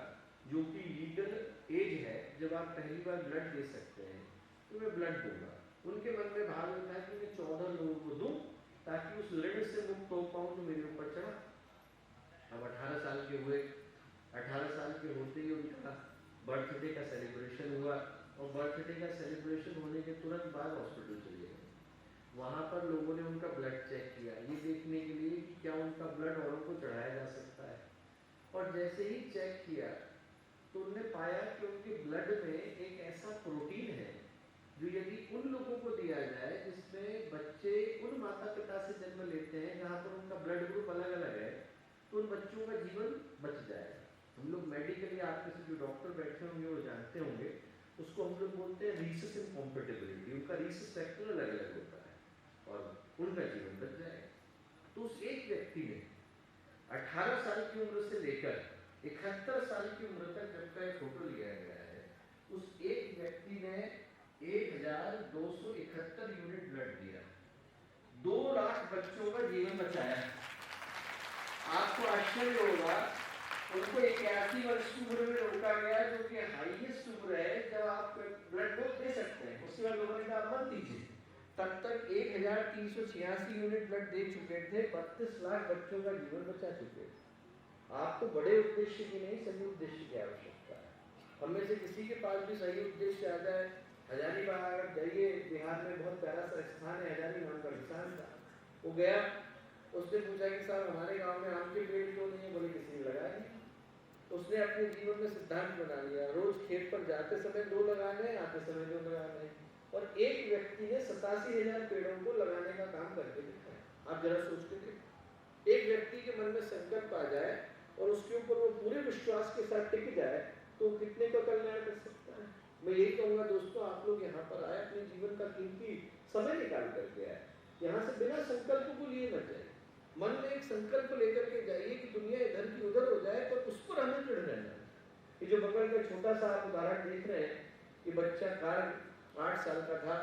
जो कि लीगल एज है जब आप पहली बार ब्लड दे सकते हैं, तो मैं ब्लड दूंगा। उनके मन में भाव था कि मैं 14 लोगों को दूं ताकि उस ऋण से मुक्त हो पाऊं जो मेरे ऊपर चढ़ा। अब 18 साल के हुए, 18 साल के होते ही उनका बर्थडे का सेलिब्रेशन हुआ, और बर्थडे का सेलिब्रेशन होने के तुरंत बाद हॉस्पिटल चले गए। वहाँ पर लोगों ने उनका ब्लड चेक किया, ये देखने के लिए कि क्या उनका ब्लड औरों को चढ़ाया जा सकता है। और जैसे ही चेक किया तो उन्होंने पाया कि उनके ब्लड में एक ऐसा प्रोटीन है जो यदि उन लोगों को दिया जाए जिसमें बच्चे उन माता पिता से जन्म लेते हैं जहाँ पर उनका ब्लड ग्रुप अलग अलग है, तो उन बच्चों का जीवन बच जाएगा। हम लोग मेडिकली आपके से जो डॉक्टर बैठे होंगे वो जानते होंगे, उसको हम लोग बोलते हैं रीसस इनकॉम्पेटिबिलिटी। उनका रीसस फैक्टर अलग अलग होता है और उनका जीवन बच जाएगा। तो उस एक व्यक्ति ने 18 साल की उम्र से लेकर 71 साल की उम्र तक जब का फोटो लिया गया है, उस एक व्यक्ति ने 1271 यूनिट ब्लड दिया, 2 लाख बच्चों का जीवन बचाया। आपको आश्चर्य होगा, उनको 81 वर्ष की उम्र में रोका गया, जो कि हाईएस्ट उम्र है जब आप ब्लड डोज दे सकते हैं। उसके बाद लोगों ने कहा मत दीजिए। तब तक 1386 यूनिट ब्लड दे चुके थे, 32 लाख बच्चों का जीवन बचा चुके। आपको बड़े उद्देश्य की नहीं, सही उद्देश्य की आवश्यकता है। हम में से किसी के पास भी सही उद्देश्य आ जाए। हजारीबाग अगर जाइए, बिहार में बहुत प्यारा सा स्थान है, हजारी नाम का किसान था, वो गया, उसने पूछा कि साहब हमारे गांव में आम के पेड़ क्यों नहीं है? बोले किसी ने लगाया नहीं। उसने अपने जीवन में सिद्धांत बना लिया, रोज खेत पर जाते समय 2 लगाने, आते समय 2 लगाने, और एक व्यक्ति ने 87,000 पेड़ों को लगाने का काम करके दिखाया। आप जरा सोच के देखिए, एक व्यक्ति के मन में संकल्प आ जाए और उसके ऊपर वो पूरे विश्वास के साथ टिक जाए तो कितने का कल्याण कर सकता है। मैं यही कहूँगा दोस्तों, आप लोग यहाँ पर आए, अपने जीवन का कीमती समय निकाल करके आए, यहाँ से बिना संकल्प को लिए मत जाए। मन में एक संकल्प लेकर के जाइए कि दुनिया इधर की उधर हो जाए, पर उस पर हमें दृढ़ रहना है। ये जो बगल का छोटा सा आप उदाहरण देख रहे हैं, ये बच्चा कार्ल 8 साल का था,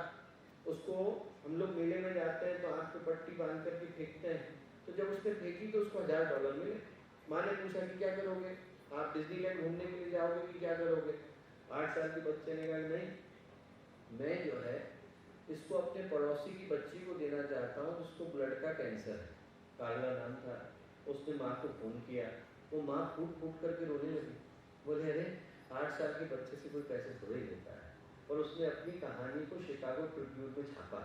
उसको हम लोग मेले में जाते हैं तो आँख पे पट्टी बांध करके फेंकते हैं, तो जब उसने फेंकी तो उसको $1000 मिले। माँ ने पूछा कि क्या करोगे, आप डिज्नीलैंड घूमने के लिए जाओगे कि क्या करोगे? 8 साल के बच्चे ने कहा नहीं, मैं जो है इसको अपने पड़ोसी की बच्ची को देना चाहता हूँ जिसको ब्लड का कैंसर है, कालवा नाम था। उसने माँ को फ़ोन किया, वो माँ फूट फूट करके रोने लगी। बोले अरे 8 साल के बच्चे से कोई पैसे थोड़े ही लेता है। और उसने अपनी कहानी को शिकागो ट्रिब्यून में छापा,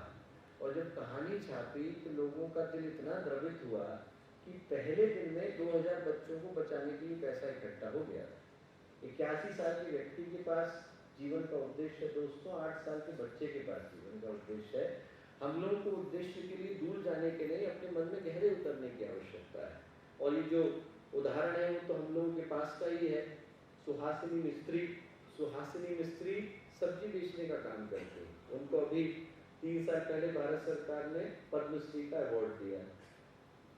और जब कहानी छापी तो लोगों का दिल इतना द्रवित हुआ कि पहले दिन में 2000 बच्चों को बचाने के लिए पैसा इकट्ठा हो गया। 81 साल के व्यक्ति के पास जीवन का उद्देश्य है दोस्तों, 8 साल के बच्चे के पास जीवन का उद्देश्य है। हम लोगों को उद्देश्य के लिए दूर जाने के नहीं, अपने मन में गहरे उतरने की आवश्यकता है। और ये जो उदाहरण है वो तो हम लोगों के पास का ही है। सुहासिनी मिस्त्री सब्जी बेचने का काम करते हैं। उनको अभी 3 साल पहले भारत सरकार ने पद्मश्री का अवार्ड दिया।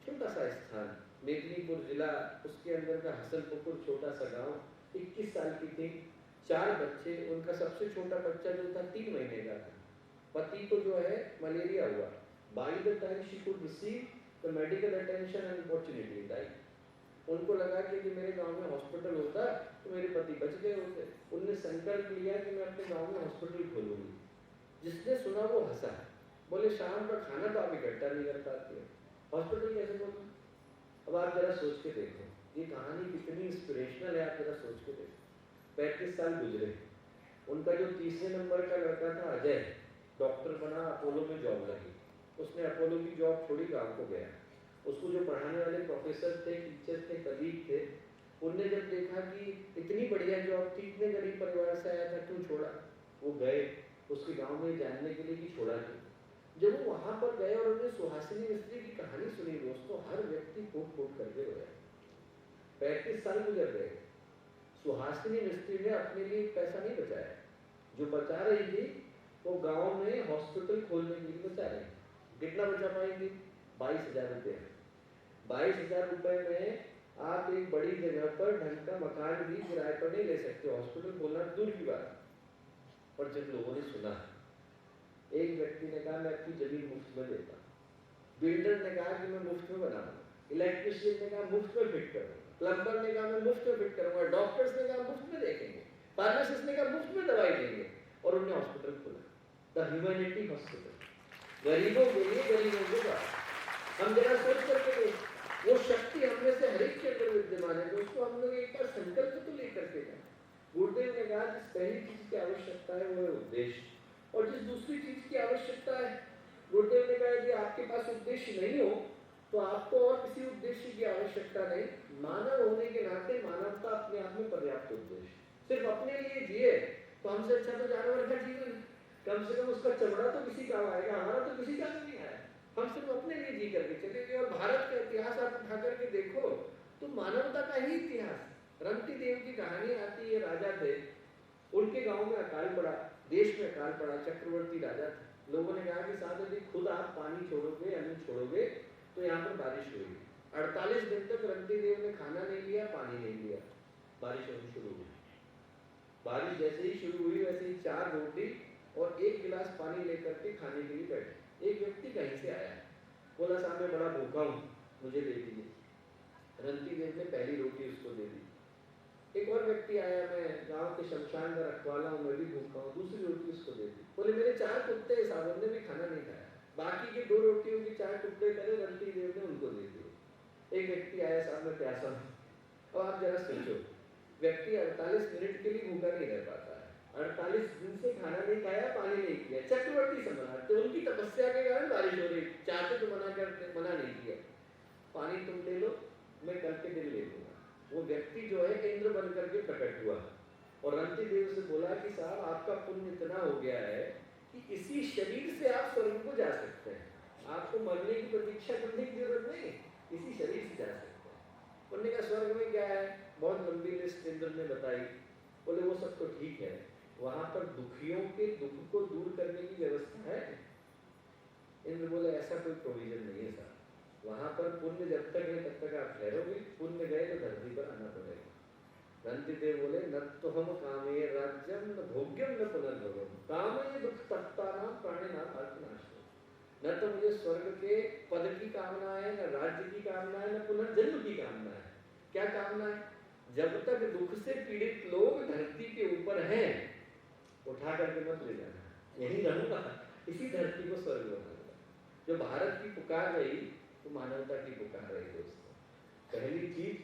छोटा सा स्थान, मेदिनीपुर जिला, उसके अंदर का हसनपुर छोटा सा गांव। 21 साल की थी, 4 बच्चे, उनका सबसे छोटा बच्चा जो था 3 महीने का था। पति को जो है मलेरिया हुआ। By the time she could receive the medical attention unfortunately died. उनको लगा कि यदि मेरे गांव में हॉस्पिटल होता तो मेरे पति बच गए होते। उनने संकल्प लिया कि मैं अपने गांव में हॉस्पिटल खोलूंगी। जिसने सुना वो हंसा, बोले शाम का खाना तो आप इकट्ठा नहीं कर पाते, हॉस्पिटल कैसे खोलूं? अब आप जरा सोच के देखो, ये कहानी कितनी इंस्पिरेशनल है, आप जरा सोच के देखो। 35 साल गुजरे, उनका जो तीसरे नंबर का लड़का था अजय, डॉक्टर बना, अपोलो में जॉब लगी। उसने अपोलो की जॉब छोड़ी, गांव को गया। उसको जो पढ़ाने वाले प्रोफेसर थे, टीचर थे, कलीग थे, उनने जब देखा कि इतनी बढ़िया जॉब थी, इतने गरीब परिवार से आया था, क्यों छोड़ा? वो गए उसके गांव में जानने के लिए कि छोड़ा क्यों। जब वो वहां पर गए और उन्होंने सुहासिनी मिस्त्री की कहानी सुनी दोस्तों, हर व्यक्ति फूट फूट करके रोया। 35 साल गुजर गए, सुहासिनी मिस्त्री ने अपने लिए पैसा नहीं बचाया। जो बचा रही थी वो गांव में हॉस्पिटल खोलने के लिए बचा रही। कितना बचा पाएंगी? 22,000 रुपये। 22,000 रुपये में आप एक बड़ी जगह पर ढंग का मकान भी किराए पर नहीं ले सकते, हॉस्पिटल खोलना दूर की बात। पर जब लोगों ने सुना, एक व्यक्ति ने कहा मैं अपनी जमीन मुफ्त में देता, बिल्डर ने कहा कि मैं मुफ्त में बनाऊंगा, इलेक्ट्रिशियन ने कहा मुफ्त में फिट करूंगा, प्लम्बर ने कहा मैं मुफ्त में फिट करूंगा, डॉक्टर्स ने कहा मुफ्त में देखेंगे, फार्मासिस्ट ने कहा मुफ्त में दवाई देंगे, और उन्होंने हॉस्पिटल खोला, द ह्यूमैनिटी हॉस्पिटल, गरीबों के लिए, गरीबों के पास। हम जरा सोच करके देखें, वो शक्ति हमने से हर एक के अंदर विद्यमान है, दोस्तों हम लोग एक बार संकल्प तो लेकर के जाए। गुरुदेव ने कहा जिस पहली चीज की आवश्यकता है वो है उद्देश्य, और जिस दूसरी चीज की आवश्यकता है, गुरुदेव ने कहा यदि आपके पास उद्देश्य नहीं हो तो आपको और किसी उद्देश्य की आवश्यकता नहीं। मानव होने के नाते मानवता अपने आप में पर्याप्त उद्देश्य। सिर्फ अपने लिए जिए तो हमसे अच्छा तो जानवर का जीवन, कम से कम उसका चमड़ा तो किसी काम आएगा, हमारा तो किसी काम नहीं आया। हम सिर्फ अपने लिए जी करके चलेंगे। और भारत का इतिहास आप उठा करके देखो तो मानवता का ही इतिहास। रंती देव की कहानी आती है, राजा थे, उनके गांव में अकाल पड़ा, देश में अकाल पड़ा, चक्रवर्ती राजा थे। लोगों ने कहा कि साहब यदि खुद आप पानी छोड़ोगे, अन्न छोड़ोगे तो यहाँ पर बारिश होगी। 48 दिन तक रंती देव ने खाना नहीं लिया, पानी नहीं लिया, बारिश होनी शुरू हुई। बारिश जैसे ही शुरू हुई वैसे ही 4 रोटी और 1 गिलास पानी लेकर के खाने के लिए बैठे। एक व्यक्ति कहीं से आया, बोला साहब मैं बड़ा भूखा हूँ, मुझे दे दीजिए। रंती देव ने पहली रोटी उसको दे दी। एक और व्यक्ति आया, मैं गांव के शमशान का रखवाला हूँ, मैं भी भूखा हूँ, दूसरी रोटी उसको दे दी। बोले मेरे 4 कुत्ते साहब ने भी खाना नहीं खाया, बाकी के 2 रोटियों के 4 टुकड़े करे, रंती देव ने उनको दे दिए। एक व्यक्ति आया, साहब मैं प्यासा हूँ। और आप जरा सोचो, व्यक्ति 48 मिनट के लिए भूखा नहीं रह पाता है, 48 दिन से खाना नहीं खाया, पानी नहीं किया, चक्रवर्ती सम्राट, तो उनकी तपस्या के कारण बारिश हो रही, चाहते तो मना नहीं किया, पानी तुम ले लो, मैं कल के दिन ले लूंगा। वो व्यक्ति जो है इंद्र बन करके प्रकट हुआ और रंती देव से बोला कि साहब आपका पुण्य इतना हो गया है कि इसी शरीर से आप स्वर्ग को जा सकते हैं, आपको मरने की प्रतीक्षा करने की जरूरत नहीं, इसी शरीर से जा सकते हैं। उन्होंने कहा स्वर्ग में क्या है? बहुत लंबी लिस्ट इंद्र ने बताई। बोले वो सब तो ठीक है, वहां पर दुखियों के दुख को दूर करने की व्यवस्था है। इंद्र बोले ऐसा कोई प्रोविजन नहीं है साहब, वहां पर पुण्य जब तक है तब तक आप ठहरोगे, पुण्य गए तो धरती पर आना पड़ेगा। रंती देव बोले न तो हम कामे राज्यम न भोग्यम न पुनर्भवम कामे दुख तप्ता नाम प्राणी नाम अर्थनाश। न तो मुझे स्वर्ग के पद की कामना है, न राज्य की कामना है, न पुनर्जन्म की कामना है। क्या कामना है? जब तक दुख से पीड़ित लोग धरती के ऊपर हैं, उठा करके मत ले जाना, यही रहूंगा, इसी धरती को स्वर्ग बनाऊंगा। जो भारत की पुकार रही तो मानवता की पुकार रही दोस्तों। पहली चीज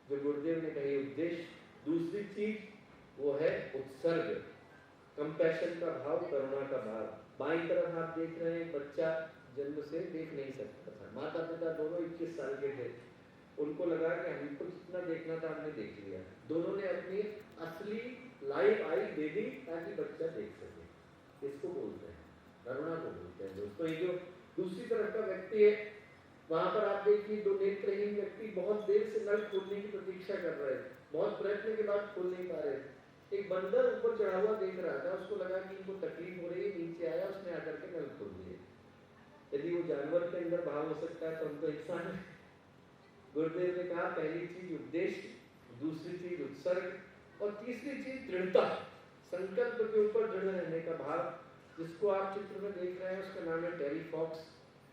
जो गुरुदेव ने कही उद्देश्य, दूसरी चीज वो है उत्सर्ग, कंपैशन का भाव, करुणा का भाव। बाईं तरफ आप देख रहे हैं बच्चा जन्म से देख नहीं सकता था, माता पिता दोनों 21 साल के थे, उनको लगा कि हमको जितना देखना था हमने देख लिया, दोनों ने अपनी असली लाइव आई दे दी ताकि बच्चा देख सके। इसको बोलते हैं करुणा को बोलते हैं दोस्तों। ये जो दूसरी तरफ का व्यक्ति है, वहां पर आप देखिए दो नेत्रहीन व्यक्ति बहुत देर से नल खोलने की प्रतीक्षा कर रहे थे, बहुत प्रयत्न के बाद खोल नहीं पा रहे थे। एक बंदर ऊपर चढ़ा हुआ देख रहा था, उसको लगा कि इनको तकलीफ हो रही है, नीचे आया, उसने आकर के नल खोल दिए। यदि वो जानवर के अंदर भाव हो सकता है तो हम तो इंसान है। गुरुदेव ने कहा पहली चीज उद्देश्य, दूसरी चीज उत्सर्ग और तीसरी चीज दृढ़ता, संकल्प के ऊपर दृढ़ रहने का भाव। जिसको आप चित्र में देख रहे हैं उसका नाम है टेरी फॉक्स,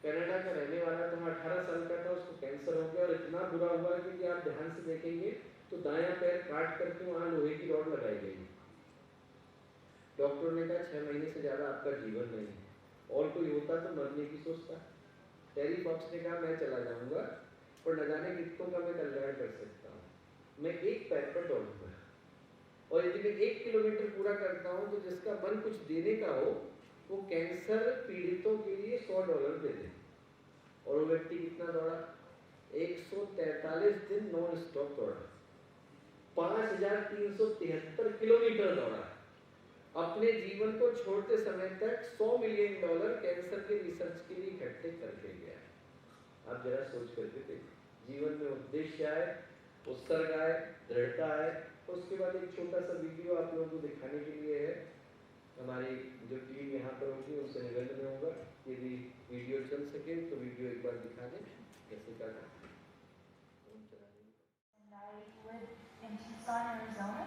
कनाडा का रहने वाला था, 18 साल का था, उसको कैंसर हो गया और इतना बुरा हुआ कि आप ध्यान से देखेंगे तो दायां पैर काट करके वहां लोहे की रॉड लगाई गई। डॉक्टर ने कहा 6 महीने से ज्यादा आपका जीवन नहीं है, और कोई होता तो मरने की सोचता। टेरी फॉक्स ने कहा मैं चला जाऊंगा और न जाने कितनों का मैं कल्याण कर सकता हूँ, मैं एक पैर पर दौड़ूंगा और यदि मैं 1 किलोमीटर पूरा करता हूँ तो जिसका मन कुछ देने का हो वो कैंसर पीड़ितों के लिए $100 दे दे। और वो व्यक्ति कितना दौड़ा? 143 दिन नॉन स्टॉप दौड़ा, 5373 किलोमीटर दौड़ा। अपने जीवन को छोड़ते समय तक $100 मिलियन कैंसर के रिसर्च के लिए इकट्ठे करके गया। आप जरा सोच करके देखिए, जीवन में उद्देश्य आए, उत्सर्ग आए, दृढ़ता आए। उसके बाद एक छोटा सा वीडियो आप लोगों को दिखाने के लिए है। हमारी जो टीम यहाँ पर होगी उनसे निवेदन होगा, यदि वीडियो चल सके तो वीडियो एक बार दिखा दें कैसे क्या करते हैं। I live in Tucson, Arizona.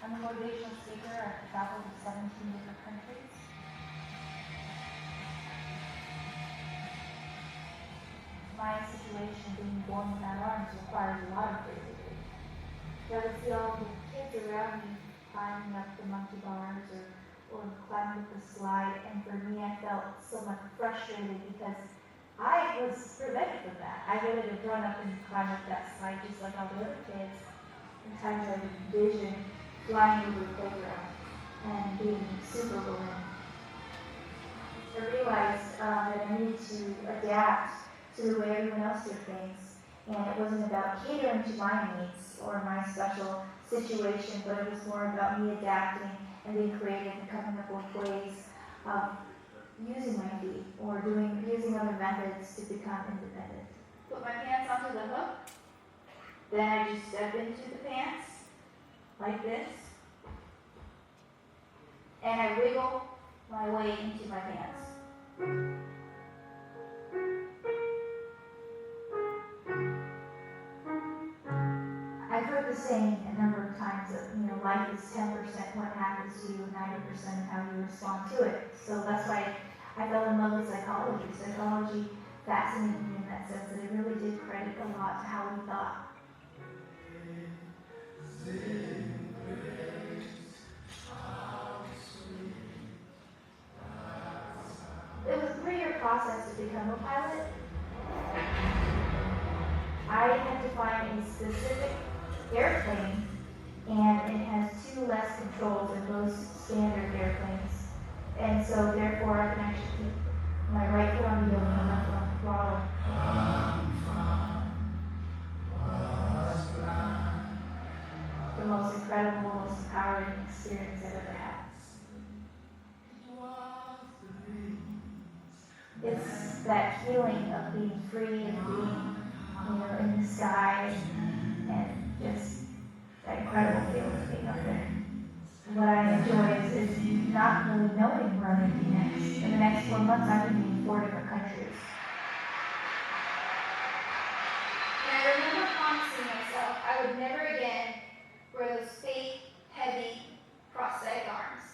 I'm a motivational speaker. I've traveled to 17 different countries. My situation, being born without arms, requires a lot of bravery. I would see all the kids around me climbing up the monkey bars or climbing up the slide, and for me, I felt somewhat frustrated because I was prevented from that. I wanted to run up and climb up that slide just like all the other kids. Sometimes I would envision flying over the playground and being Superwoman. I realized that I needed to adapt to the way everyone else did things. And it wasn't about catering to my needs or my special situation, but it was more about me adapting and being creative and coming up with ways of using my feet or using other methods to become independent. Put my pants onto the hook, then I just step into the pants like this, and I wiggle my way into my pants. I've heard the saying a number of times that, life is 10% what happens to you and 90% how you respond to it. So that's why I fell in love with psychology. Psychology fascinated me in that sense that it really did credit a lot to how we thought. It was a 3-year process to become a pilot. I had to find a specific airplane, and it has 2 less controls than most standard airplanes. And so therefore I can actually keep my right foot on the wheel and my left foot on the throttle. The most incredible, most empowering experience I've ever had. It's that feeling of being free and being, in the sky, and just that incredible feeling of being up there. What I enjoy is not really knowing where I'm going to be next. In the next 4 months, I'm going to be in 4 different countries. And I remember promising myself I would never again wear those fake, heavy, prosthetic arms.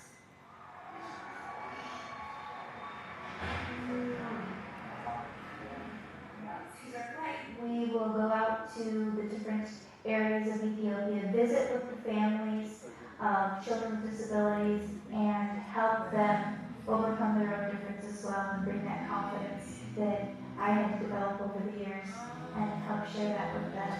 areas of Ethiopia, visit with the families of children with disabilities, and help them overcome their own differences as well, and bring that confidence that I had developed over the years, and help share that with them.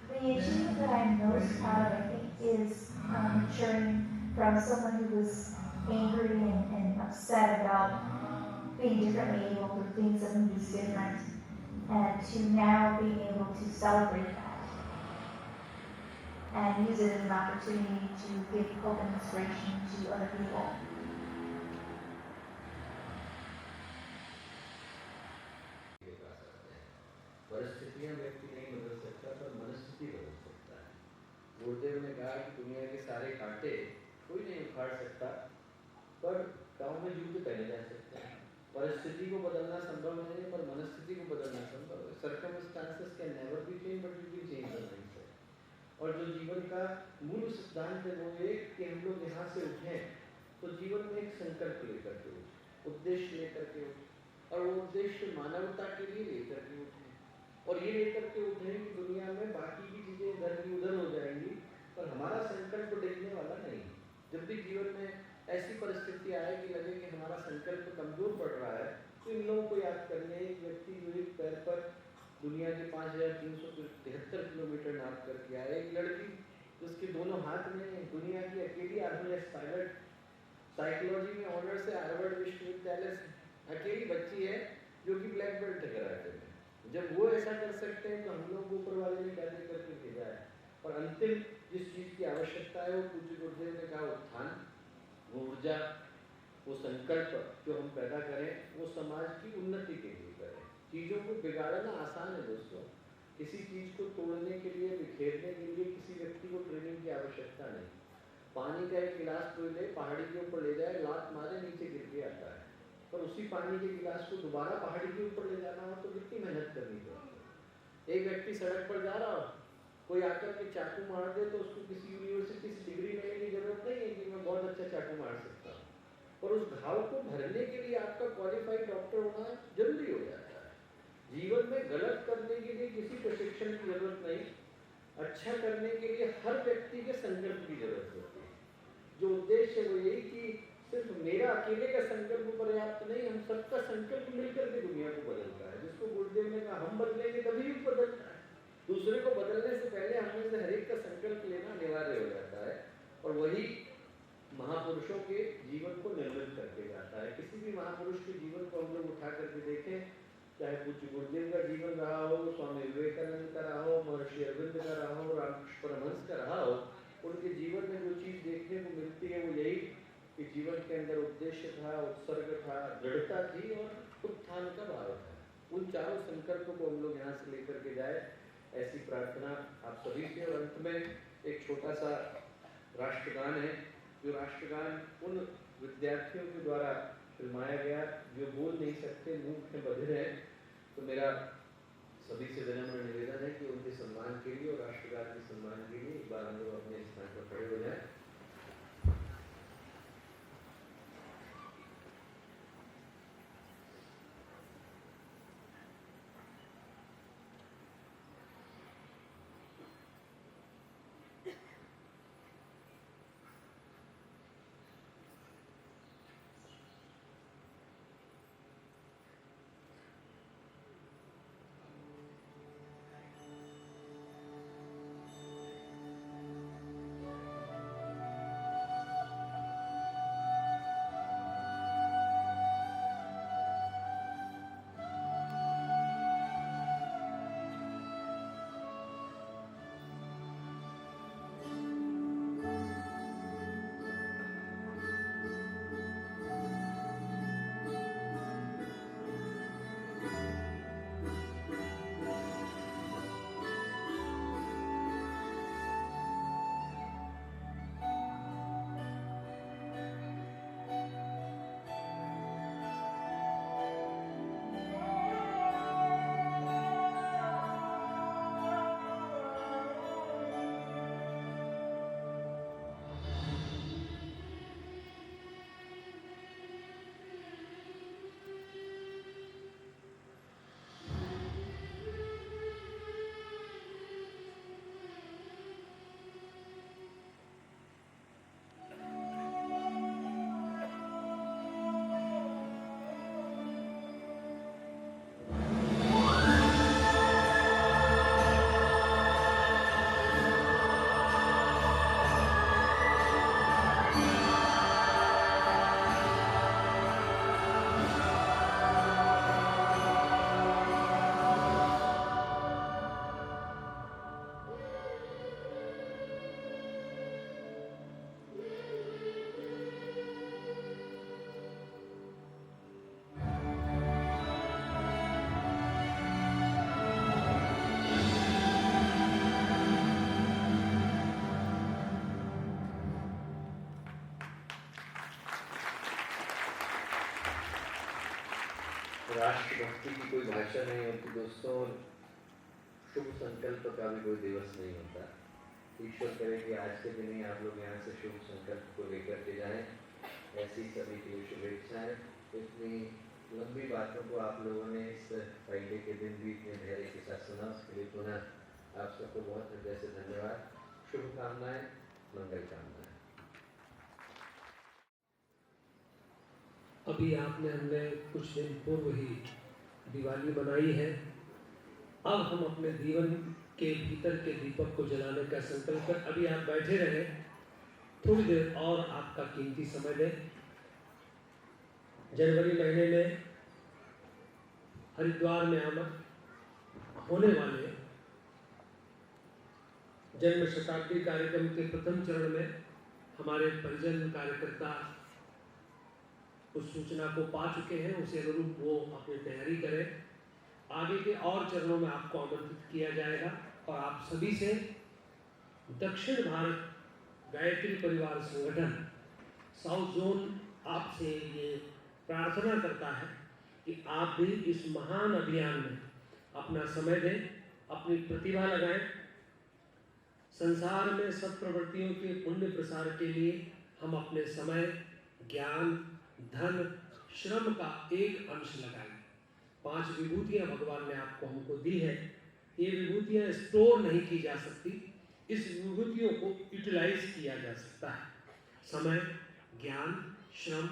The achievement that I'm most proud of, I think, is maturing from someone who was angry and upset about being differently able or being someone who's different, and to now being able to celebrate that and use it as an opportunity to give hope and inspiration to other people. परिस्थितियां व्यक्ति नहीं बदल सकता, पर मनस्थिति बदल सकता है। गुरुदेव ने कहा कि दुनिया के सारे कांटे कोई नहीं उखाड़ सकता, पर गांव में जूते पहने जा सकते हैं। परिस्थिति को बदलना संभव नहीं है, पर मनस्थिति को बदलना संभव है। Circumstances can never be change, but you can change the mindset. और जो जीवन का मूल सिद्धांत है वो ये कि हम लोग यहाँ से उठें तो जीवन में एक संकल्प लेकर के उठें, उद्देश्य लेकर के उठें, और वो उद्देश्य मानवता के लिए लेकर के उठें, और ये लेकर के उठें कि दुनिया में बाकी की चीजें इधर की उधर हो जाएंगी, पर हमारा संकल्प डिगने वाला नहीं। जब भी जीवन में ऐसी परिस्थिति आए कि लगे कि हमारा संकल्प कमजोर पड़ रहा है, तो इन लोगों को याद करने, एक व्यक्ति जो एक पैर पर दुनिया के 5373 किलोमीटर नाप करके आए, एक लड़की जिसके दोनों हाथ में दुनिया की अकेली आधुनिक पायलट, साइकोलॉजी में ऑनर से हार्वर्ड विश्वविद्यालय से अकेली बच्ची है जो कि ब्लैक बेल्ट कराटे में। जब वो ऐसा कर सकते हैं तो हम लोग ऊपर वाले ने क्या करके भेजा है। और अंतिम जिस चीज की आवश्यकता है वो पूज्य गुरुदेव ने कहा, उत्थान, वो ऊर्जा, वो संकल्प जो हम पैदा करें वो समाज की उन्नति के लिए करें। चीजों को बिगाड़ना आसान है दोस्तों, किसी चीज को तोड़ने के लिए, बिखेरने के लिए किसी व्यक्ति को ट्रेनिंग की आवश्यकता नहीं। पानी का एक गिलास कोई ले, पहाड़ी के ऊपर ले जाए, लात मारे, नीचे गिर के आता है, पर उसी पानी के गिलास को दोबारा पहाड़ी के ऊपर ले जाना हो तो कितनी मेहनत करनी पड़ती है। एक व्यक्ति सड़क पर जा रहा हो, कोई आकर के चाकू मार दे तो उसको किसी यूनिवर्सिटी से डिग्री लेने की जरूरत नहीं है कि मैं बहुत अच्छा चाकू मार सकता हूँ, पर उस घाव को भरने के लिए आपका क्वालिफाइड डॉक्टर होना जरूरी हो जाता है। जीवन में गलत करने के लिए किसी प्रशिक्षण की जरूरत नहीं, अच्छा करने के लिए हर व्यक्ति के संकल्प की जरूरत होती है। जो उद्देश्य है वो यही कि सिर्फ मेरा अकेले का संकल्प पर्याप्त नहीं, हम सबका संकल्प मिलकर के दुनिया को बदलता है। जिसको गुरुदेव ने कहा हम बदलेंगे तभी युग बदलता है। दूसरे को बदलने से पहले हमें से हर एक का संकल्प लेना अनिवार्य हो जाता है, और वही महापुरुषों के जीवन को निर्मित करके जाता है। किसी भी महापुरुष के जीवन को हम लोग उठा करके देखें, चाहे पूज्य गुरुदेव का जीवन रहा हो, स्वामी विवेकानंद का रहा हो, महर्षि अरविंद का रहा हो, रामकृष्ण परमहंस का रहा हो, उनके जीवन में जो चीज देखने को मिलती है वो यही कि जीवन के अंदर उद्देश्य था, उत्सर्ग था, दृढ़ता थी और उत्थान का भाव था। उन चारों संकल्पों को हम लोग यहाँ से लेकर के जाए, ऐसी प्रार्थना आप सभी से। और अंत में एक छोटा सा राष्ट्रगान है, जो राष्ट्रगान उन विद्यार्थियों के द्वारा फिल्माया गया जो बोल नहीं सकते, मुंह में बधिर हैं। तो मेरा सभी से विनम्र निवेदन है कि उनके सम्मान के लिए और राष्ट्रगान के सम्मान के लिए एक बार हम लोग अपने स्थान पर खड़े हो जाए। राष्ट्रभक्ति की कोई भाषा नहीं होती दोस्तों, और शुभ संकल्प का भी कोई दिवस नहीं होता। ईश्वर करे कि आज के दिन ही आप लोग यहाँ से शुभ संकल्प को लेकर के जाएं। ऐसी सभी के लिए शुभेच्छाएं। इतनी लंबी बातों को आप लोगों ने इस फ्राइडे के दिन भी इतने धैर्य के साथ सुना, उसके लिए पुनः आप सबको बहुत हृदय से धन्यवाद। शुभकामनाएं, मंगल कामनाएं। अभी हमने कुछ दिन पूर्व ही दिवाली मनाई है। अब हम अपने जीवन के भीतर के दीपक को जलाने का संकल्प कर, अभी आप बैठे रहे, थोड़ी देर और आपका कीमती समय दें। जनवरी महीने में हरिद्वार में होने वाले जन्म शताब्दी कार्यक्रम के प्रथम चरण में हमारे परिजन कार्यकर्ता उस सूचना को पा चुके हैं, उसे अनुरूप वो अपनी तैयारी करें। आगे के और चरणों में आपको आमंत्रित किया जाएगा और आप सभी से दक्षिण भारत गायत्री परिवार संगठन साउथ जोन आपसे ये प्रार्थना करता है कि आप भी इस महान अभियान में अपना समय दें, अपनी प्रतिभा लगाएं। संसार में सत्प्रवृत्तियों के पुण्य प्रसार के लिए हम अपने समय, ज्ञान, धन, श्रम का एक अंश लगाएं। 5 विभूतियां भगवान ने आपको हमको दी है। ये विभूतियां स्टोर नहीं की जा सकती, इस विभूतियों को यूटिलाइज किया जा सकता है। समय, ज्ञान, श्रम,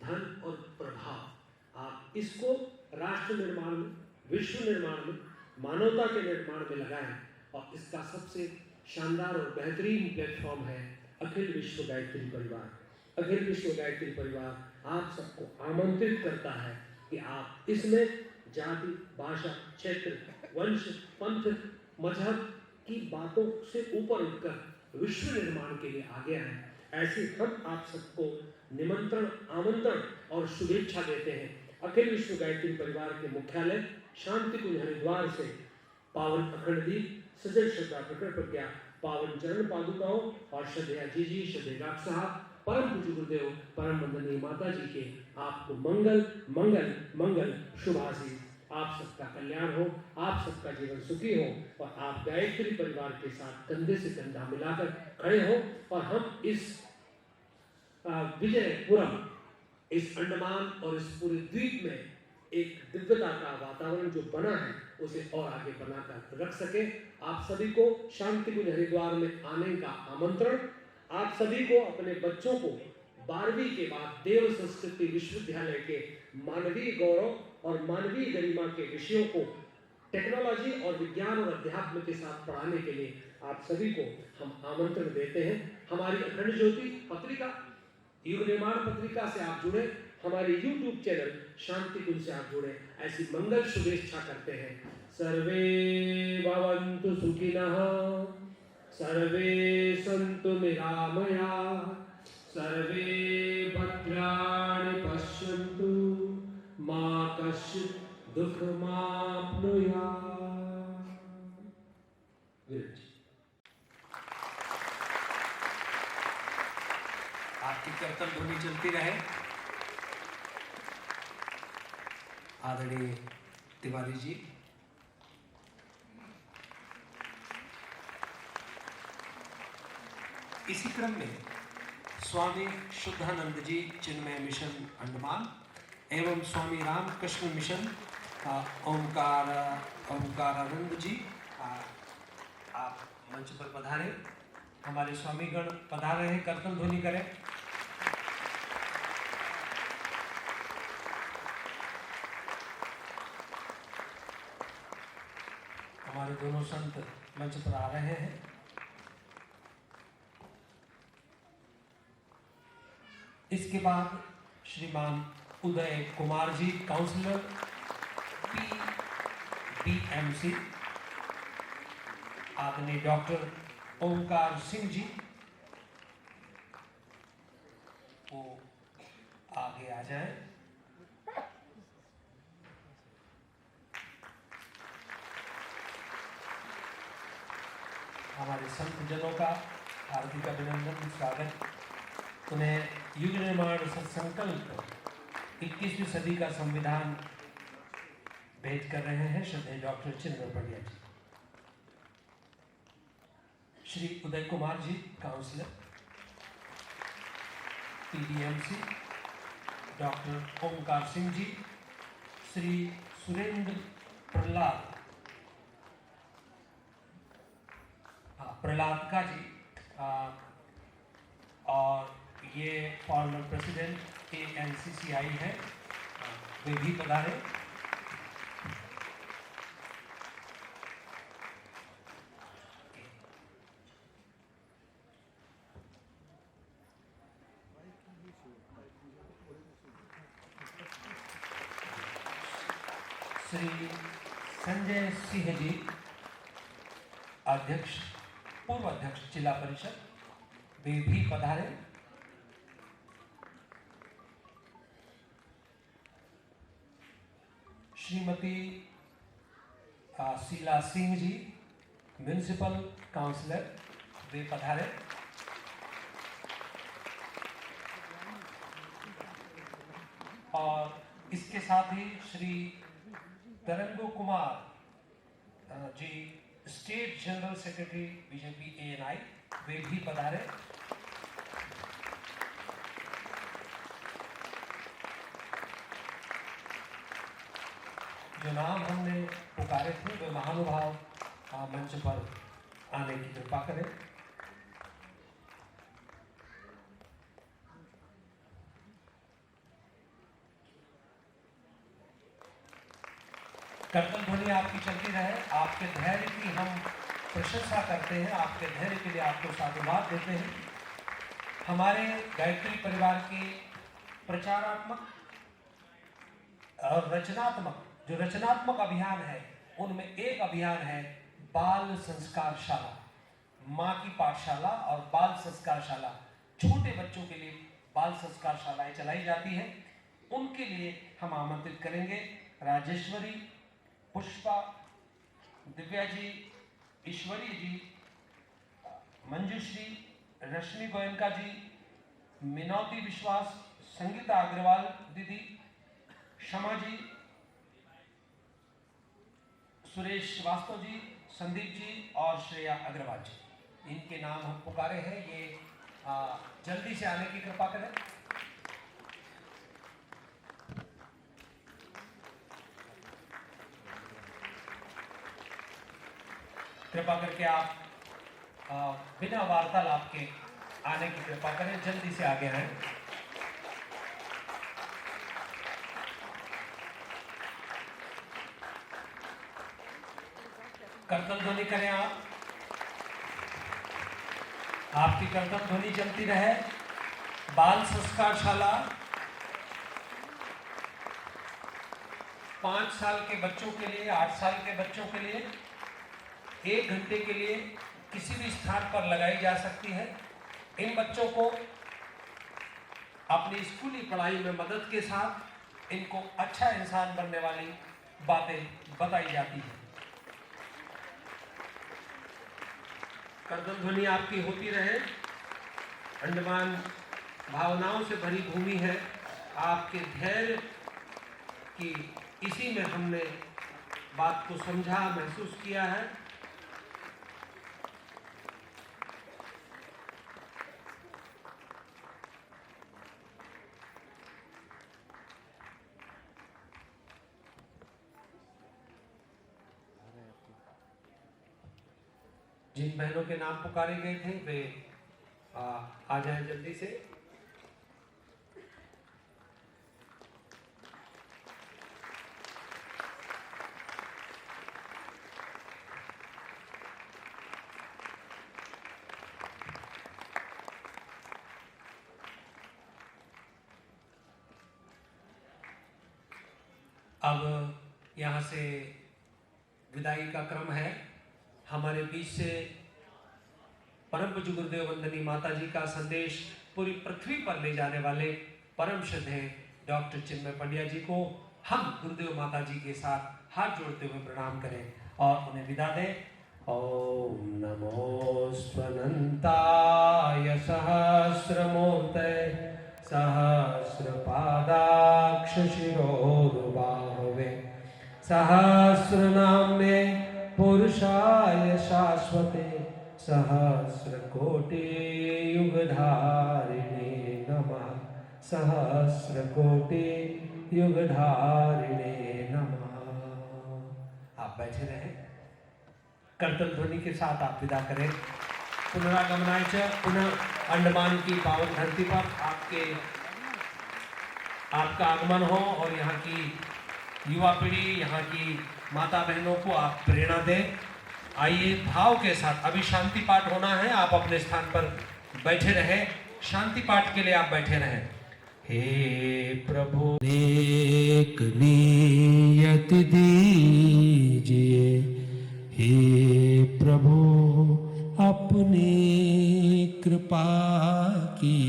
धन और प्रभाव, आप इसको राष्ट्र निर्माण में, विश्व निर्माण में, मानवता के निर्माण में लगाएं। और इसका सबसे शानदार और बेहतरीन प्लेटफॉर्म है अखिल विश्व गायत्री परिवार। अखिल विश्व गायत्री परिवार आप सबको आमंत्रित करता है कि आप इसमें जाति, भाषा, क्षेत्र, वंश, पंथ, मजहब की बातों से ऊपर उठकर विश्व निर्माण के लिए आगे आए। ऐसे हम आप सबको निमंत्रण, आमंत्रण और शुभेच्छा देते हैं। अखिल विश्व गायत्री परिवार के मुख्यालय शांति कुंज हरिद्वार से पावन अखंड दीप, सजल श्रद्धा प्रकट प्रज्ञा, पावन चरण पादुकाओं और श्रद्धेय जी, श्रद्धेय डॉक्टर साहब, परम पूज्य गुरुदेव, परम वंदनीय माता जी के आपको मंगल मंगल मंगल शुभाशीष। आप सबका कल्याण हो, आप सबका जीवन सुखी हो और आप गायत्री परिवार के साथ कंधे से कंधा मिलाकर खड़े हो। और हम इस विजयपुरम, इस अंडमान और इस पूरे द्वीप में एक दिव्यता का वातावरण जो बना है उसे और आगे बनाकर रख सके। आप सभी को शांति कुंज हरिद्वार में आने का आमंत्रण। आप सभी को अपने बच्चों को 12वीं के बाद देव संस्कृति विश्वविद्यालय के मानवीय गौरव और मानवीय गरिमा के विषयों को टेक्नोलॉजी और विज्ञान और अध्यात्म के साथ पढ़ाने के लिए आप सभी को हम आमंत्रण देते हैं। हमारी अखंड ज्योति पत्रिका, युग निर्माण पत्रिका से आप जुड़े, हमारे YouTube चैनल शांति कुंज से आप जुड़े, ऐसी मंगल शुभेच्छा करते हैं। सर्वे भवन्तु सुखिनः, सर्वे सन्तु निरामया, सर्वे भद्राणि पश्यन्तु, मा कश्चित् दुःखमाप्नुयात्। आपकी कीर्तन ध्वनि चलती रहे। आदरणीय तिवारी जी, इसी क्रम में स्वामी शुद्धानंद जी चिन्मय मिशन अंडमान एवं स्वामी रामकृष्ण मिशन ओमकारानंद जी, आप मंच पर पधारें। हमारे स्वामीगण पधार रहे हैं, कीर्तन ध्वनि करें। हमारे दोनों संत मंच पर आ रहे हैं। इसके बाद श्रीमान उदय कुमार जी, काउंसलर PBMC, आदरणीय डॉक्टर ओमकार सिंह जी वो आगे आ जाएं। हमारे संत जनों का हार्दिक अभिनंदन, स्वागत। उन्हें युग निर्माण संकल्प 21वीं सदी का संविधान भेंट कर रहे हैं श्रद्धेय doctor Chinmay Pandya ji. Shri Uday Kumar ji councillor PDMC, doctor Omkar Singh ji, Shri Surendra Prahladka ji, और ये फॉर्मर प्रेसिडेंट ANCCI है, वे भी पधारे। श्री संजय सिंह जी अध्यक्ष, पूर्व अध्यक्ष जिला परिषद, वे भी पधारे। श्रीमती शीला सिंह जी म्युनिसिपल काउंसलर, वे पधारे। और इसके साथ ही Shri Tarango Kumar ji state general secretary BJP ANI, वे भी पधारे। जो नाम हमने पुकारे थे वे महानुभाव मंच पर आने की कृपा करें। कर्तव्य ध्वनि आपकी चलती रहे। आपके धैर्य की हम प्रशंसा करते हैं, आपके धैर्य के लिए आपको साधुवाद देते हैं। हमारे गायत्री परिवार के प्रचारात्मक और रचनात्मक अभियान है, उनमें एक अभियान है बाल संस्कारशाला, माँ की पाठशाला और बाल संस्कारशाला। छोटे बच्चों के लिए बाल संस्कारशालाएं चलाई जाती है, उनके लिए हम आमंत्रित करेंगे राजेश्वरी, पुष्पा, दिव्या जी, ईश्वरी जी, मंजुश्री, रश्मि गोयनका जी, मिनौती विश्वास, संगीता अग्रवाल दीदी, क्षमा जी, सुरेश श्रीवास्तव जी, संदीप जी और श्रेया अग्रवाल जी, इनके नाम हम पुकारे हैं। ये जल्दी से आने की कृपा करें। कृपा करके आप बिना वार्तालाप के आने की कृपा करें, जल्दी से आगे आए। कर्तव्य ध्वनि करें आप, आपकी कर्तव्य ध्वनि चलती रहे। बाल संस्कारशाला 5 साल के बच्चों के लिए, 8 साल के बच्चों के लिए 1 घंटे के लिए किसी भी स्थान पर लगाई जा सकती है। इन बच्चों को अपनी स्कूली पढ़ाई में मदद के साथ इनको अच्छा इंसान बनने वाली बातें बताई जाती है। कर्तव्य ध्वनि आपकी होती रहे। अंडमान भावनाओं से भरी भूमि है, आपके धैर्य की इसी में हमने बात को समझा, महसूस किया है। जिन बहनों के नाम पुकारे गए थे वे आ जाएं जल्दी से। अब यहाँ से विदाई का क्रम है। हमारे बीच से परम पूज्य गुरुदेव वंदनी माता जी का संदेश पूरी पृथ्वी पर ले जाने वाले परम श्रद्धेय डॉक्टर चिन्मय पंड्या जी को हम गुरुदेव माता जी के साथ हाथ जोड़ते हुए प्रणाम करें और उन्हें विदा दें। ओम नमो स्वनंताय सहस्रमूर्ते सहस्रपादाक्ष शिरोरुबाहवे सहस्रनाम्ने पुरुषाय शाश्वते सहस्रकोटि युगधारिणे नमः। सहस्रकोटि युगधारिणे नमः। आप बैठे रहें, कीर्तन ध्वनि के साथ आप विदा करें। पुनरागमनाय च पुनः अंडमान की पावन धरती पर आपका आगमन हो और यहाँ की युवा पीढ़ी, यहाँ की माता बहनों को आप प्रेरणा दें। आइए भाव के साथ, अभी शांति पाठ होना है, आप अपने स्थान पर बैठे रहें, शांति पाठ के लिए आप बैठे रहें। हे प्रभु एक नियति दीजिए, हे प्रभु अपनी कृपा की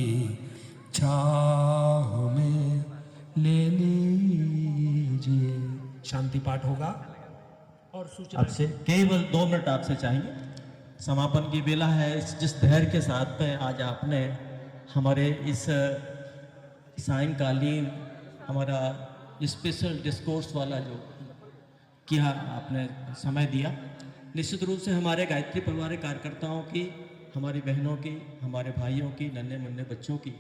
छाह में ले लीजिए। शांति पाठ होगा और सूचना आपसे केवल 2 मिनट आपसे चाहिए। समापन की बेला है। जिस धैर्य के साथ में आज आपने हमारे इस सायंकालीन हमारा स्पेशल डिस्कोर्स वाला जो किया आपने समय दिया, निश्चित रूप से हमारे गायत्री परिवार के कार्यकर्ताओं की, हमारी बहनों की, हमारे भाइयों की, नन्हे मुन्ने बच्चों की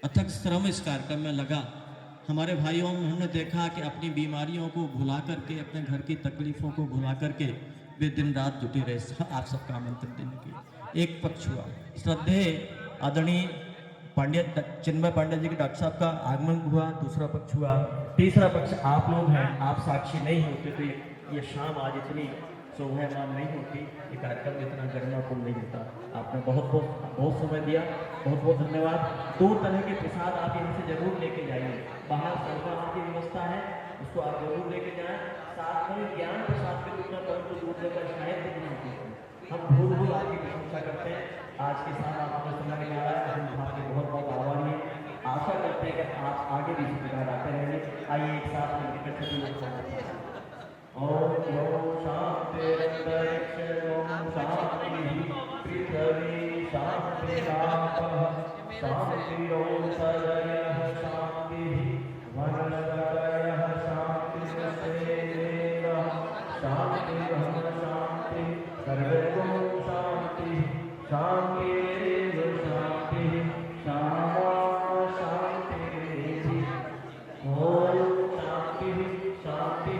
अथक श्रम इस कार्यक्रम में लगा। हमारे भाइयों में हमने देखा कि अपनी बीमारियों को भुला करके, अपने घर की तकलीफ़ों को भुला करके वे दिन रात जुटे रहे आप सबका आमंत्रण देने के लिए। एक पक्ष हुआ श्रद्धेय आदरणीय पांड्या चिन्मय पांड्या जी के डॉक्टर साहब का आगमन हुआ, दूसरा पक्ष हुआ, तीसरा पक्ष आप लोग हैं। आप साक्षी नहीं होते तो ये शाम आज इतनी शोभायमान नहीं होती, ये कार्यक्रम इतना गरिमापूर्ण नहीं होता। आपने बहुत समय दिया, बहुत धन्यवाद। 2 तरह के प्रसाद आप यहाँ से जरूर लेके जाइए। बाहर सरकार की व्यवस्था है, उसको आप जरूर लेके जाएं। साथ में ज्ञान प्रसाद के रूप में परंतु दूर जगह शायद नहीं होती। हम भूल आपकी प्रशंसा करते हैं। आज के साथ आपको समय निकाला है, हम आपके बहुत आभारी हैं। आशा करते हैं कि आप आगे भी इसी प्रकार आते रहेंगे। आइए एक साथ मिलकर सभी लोग ओम शांतिरंतरिक्ष ओम शांति पृथ्वी शांति शांतिरोषधयः शांति वनस्पतयः शांतिर्षेदेवः शांतिर्ब्रह्म शांति सर्वगुण शांति शांतिरेव शांति शामा शांतिरेधि ओम शांति शांति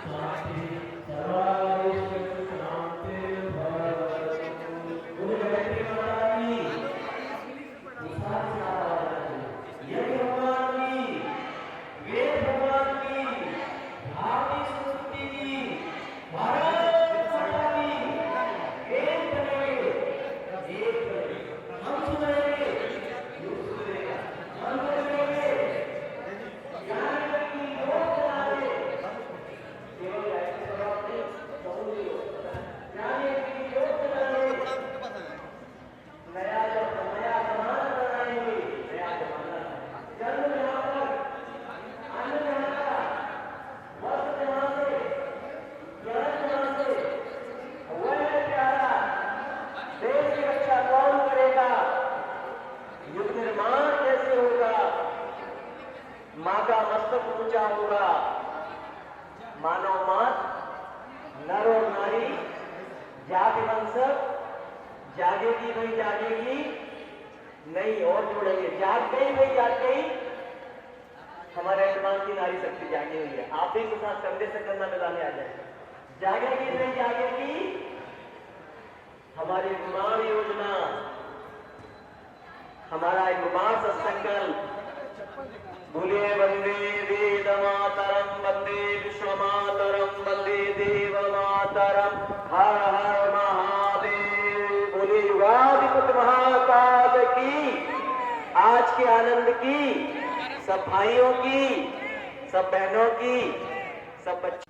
शांति सर्वाविश्व शांति भवतु। जागेगी भाई जागेगी नहीं और जोड़ेंगे, जाग गई भाई जाग गई। हमारे अंडमान की नारी शक्ति जागी हुई है, आप भी के साथ कंधे से कंधा मिलाने आ जाए। जागेगी नहीं जागेगी हमारी गुमार योजना, हमारा गुमार सत्संकल्प। बोले वंदे वेद मातरम वंदे विश्व मातरम वंदे देव मातरम हर हर महादेव। बोले युगाधिपति महाकाल की, आज के आनंद की, सब भाइयों की, सब बहनों की, सब बच्चों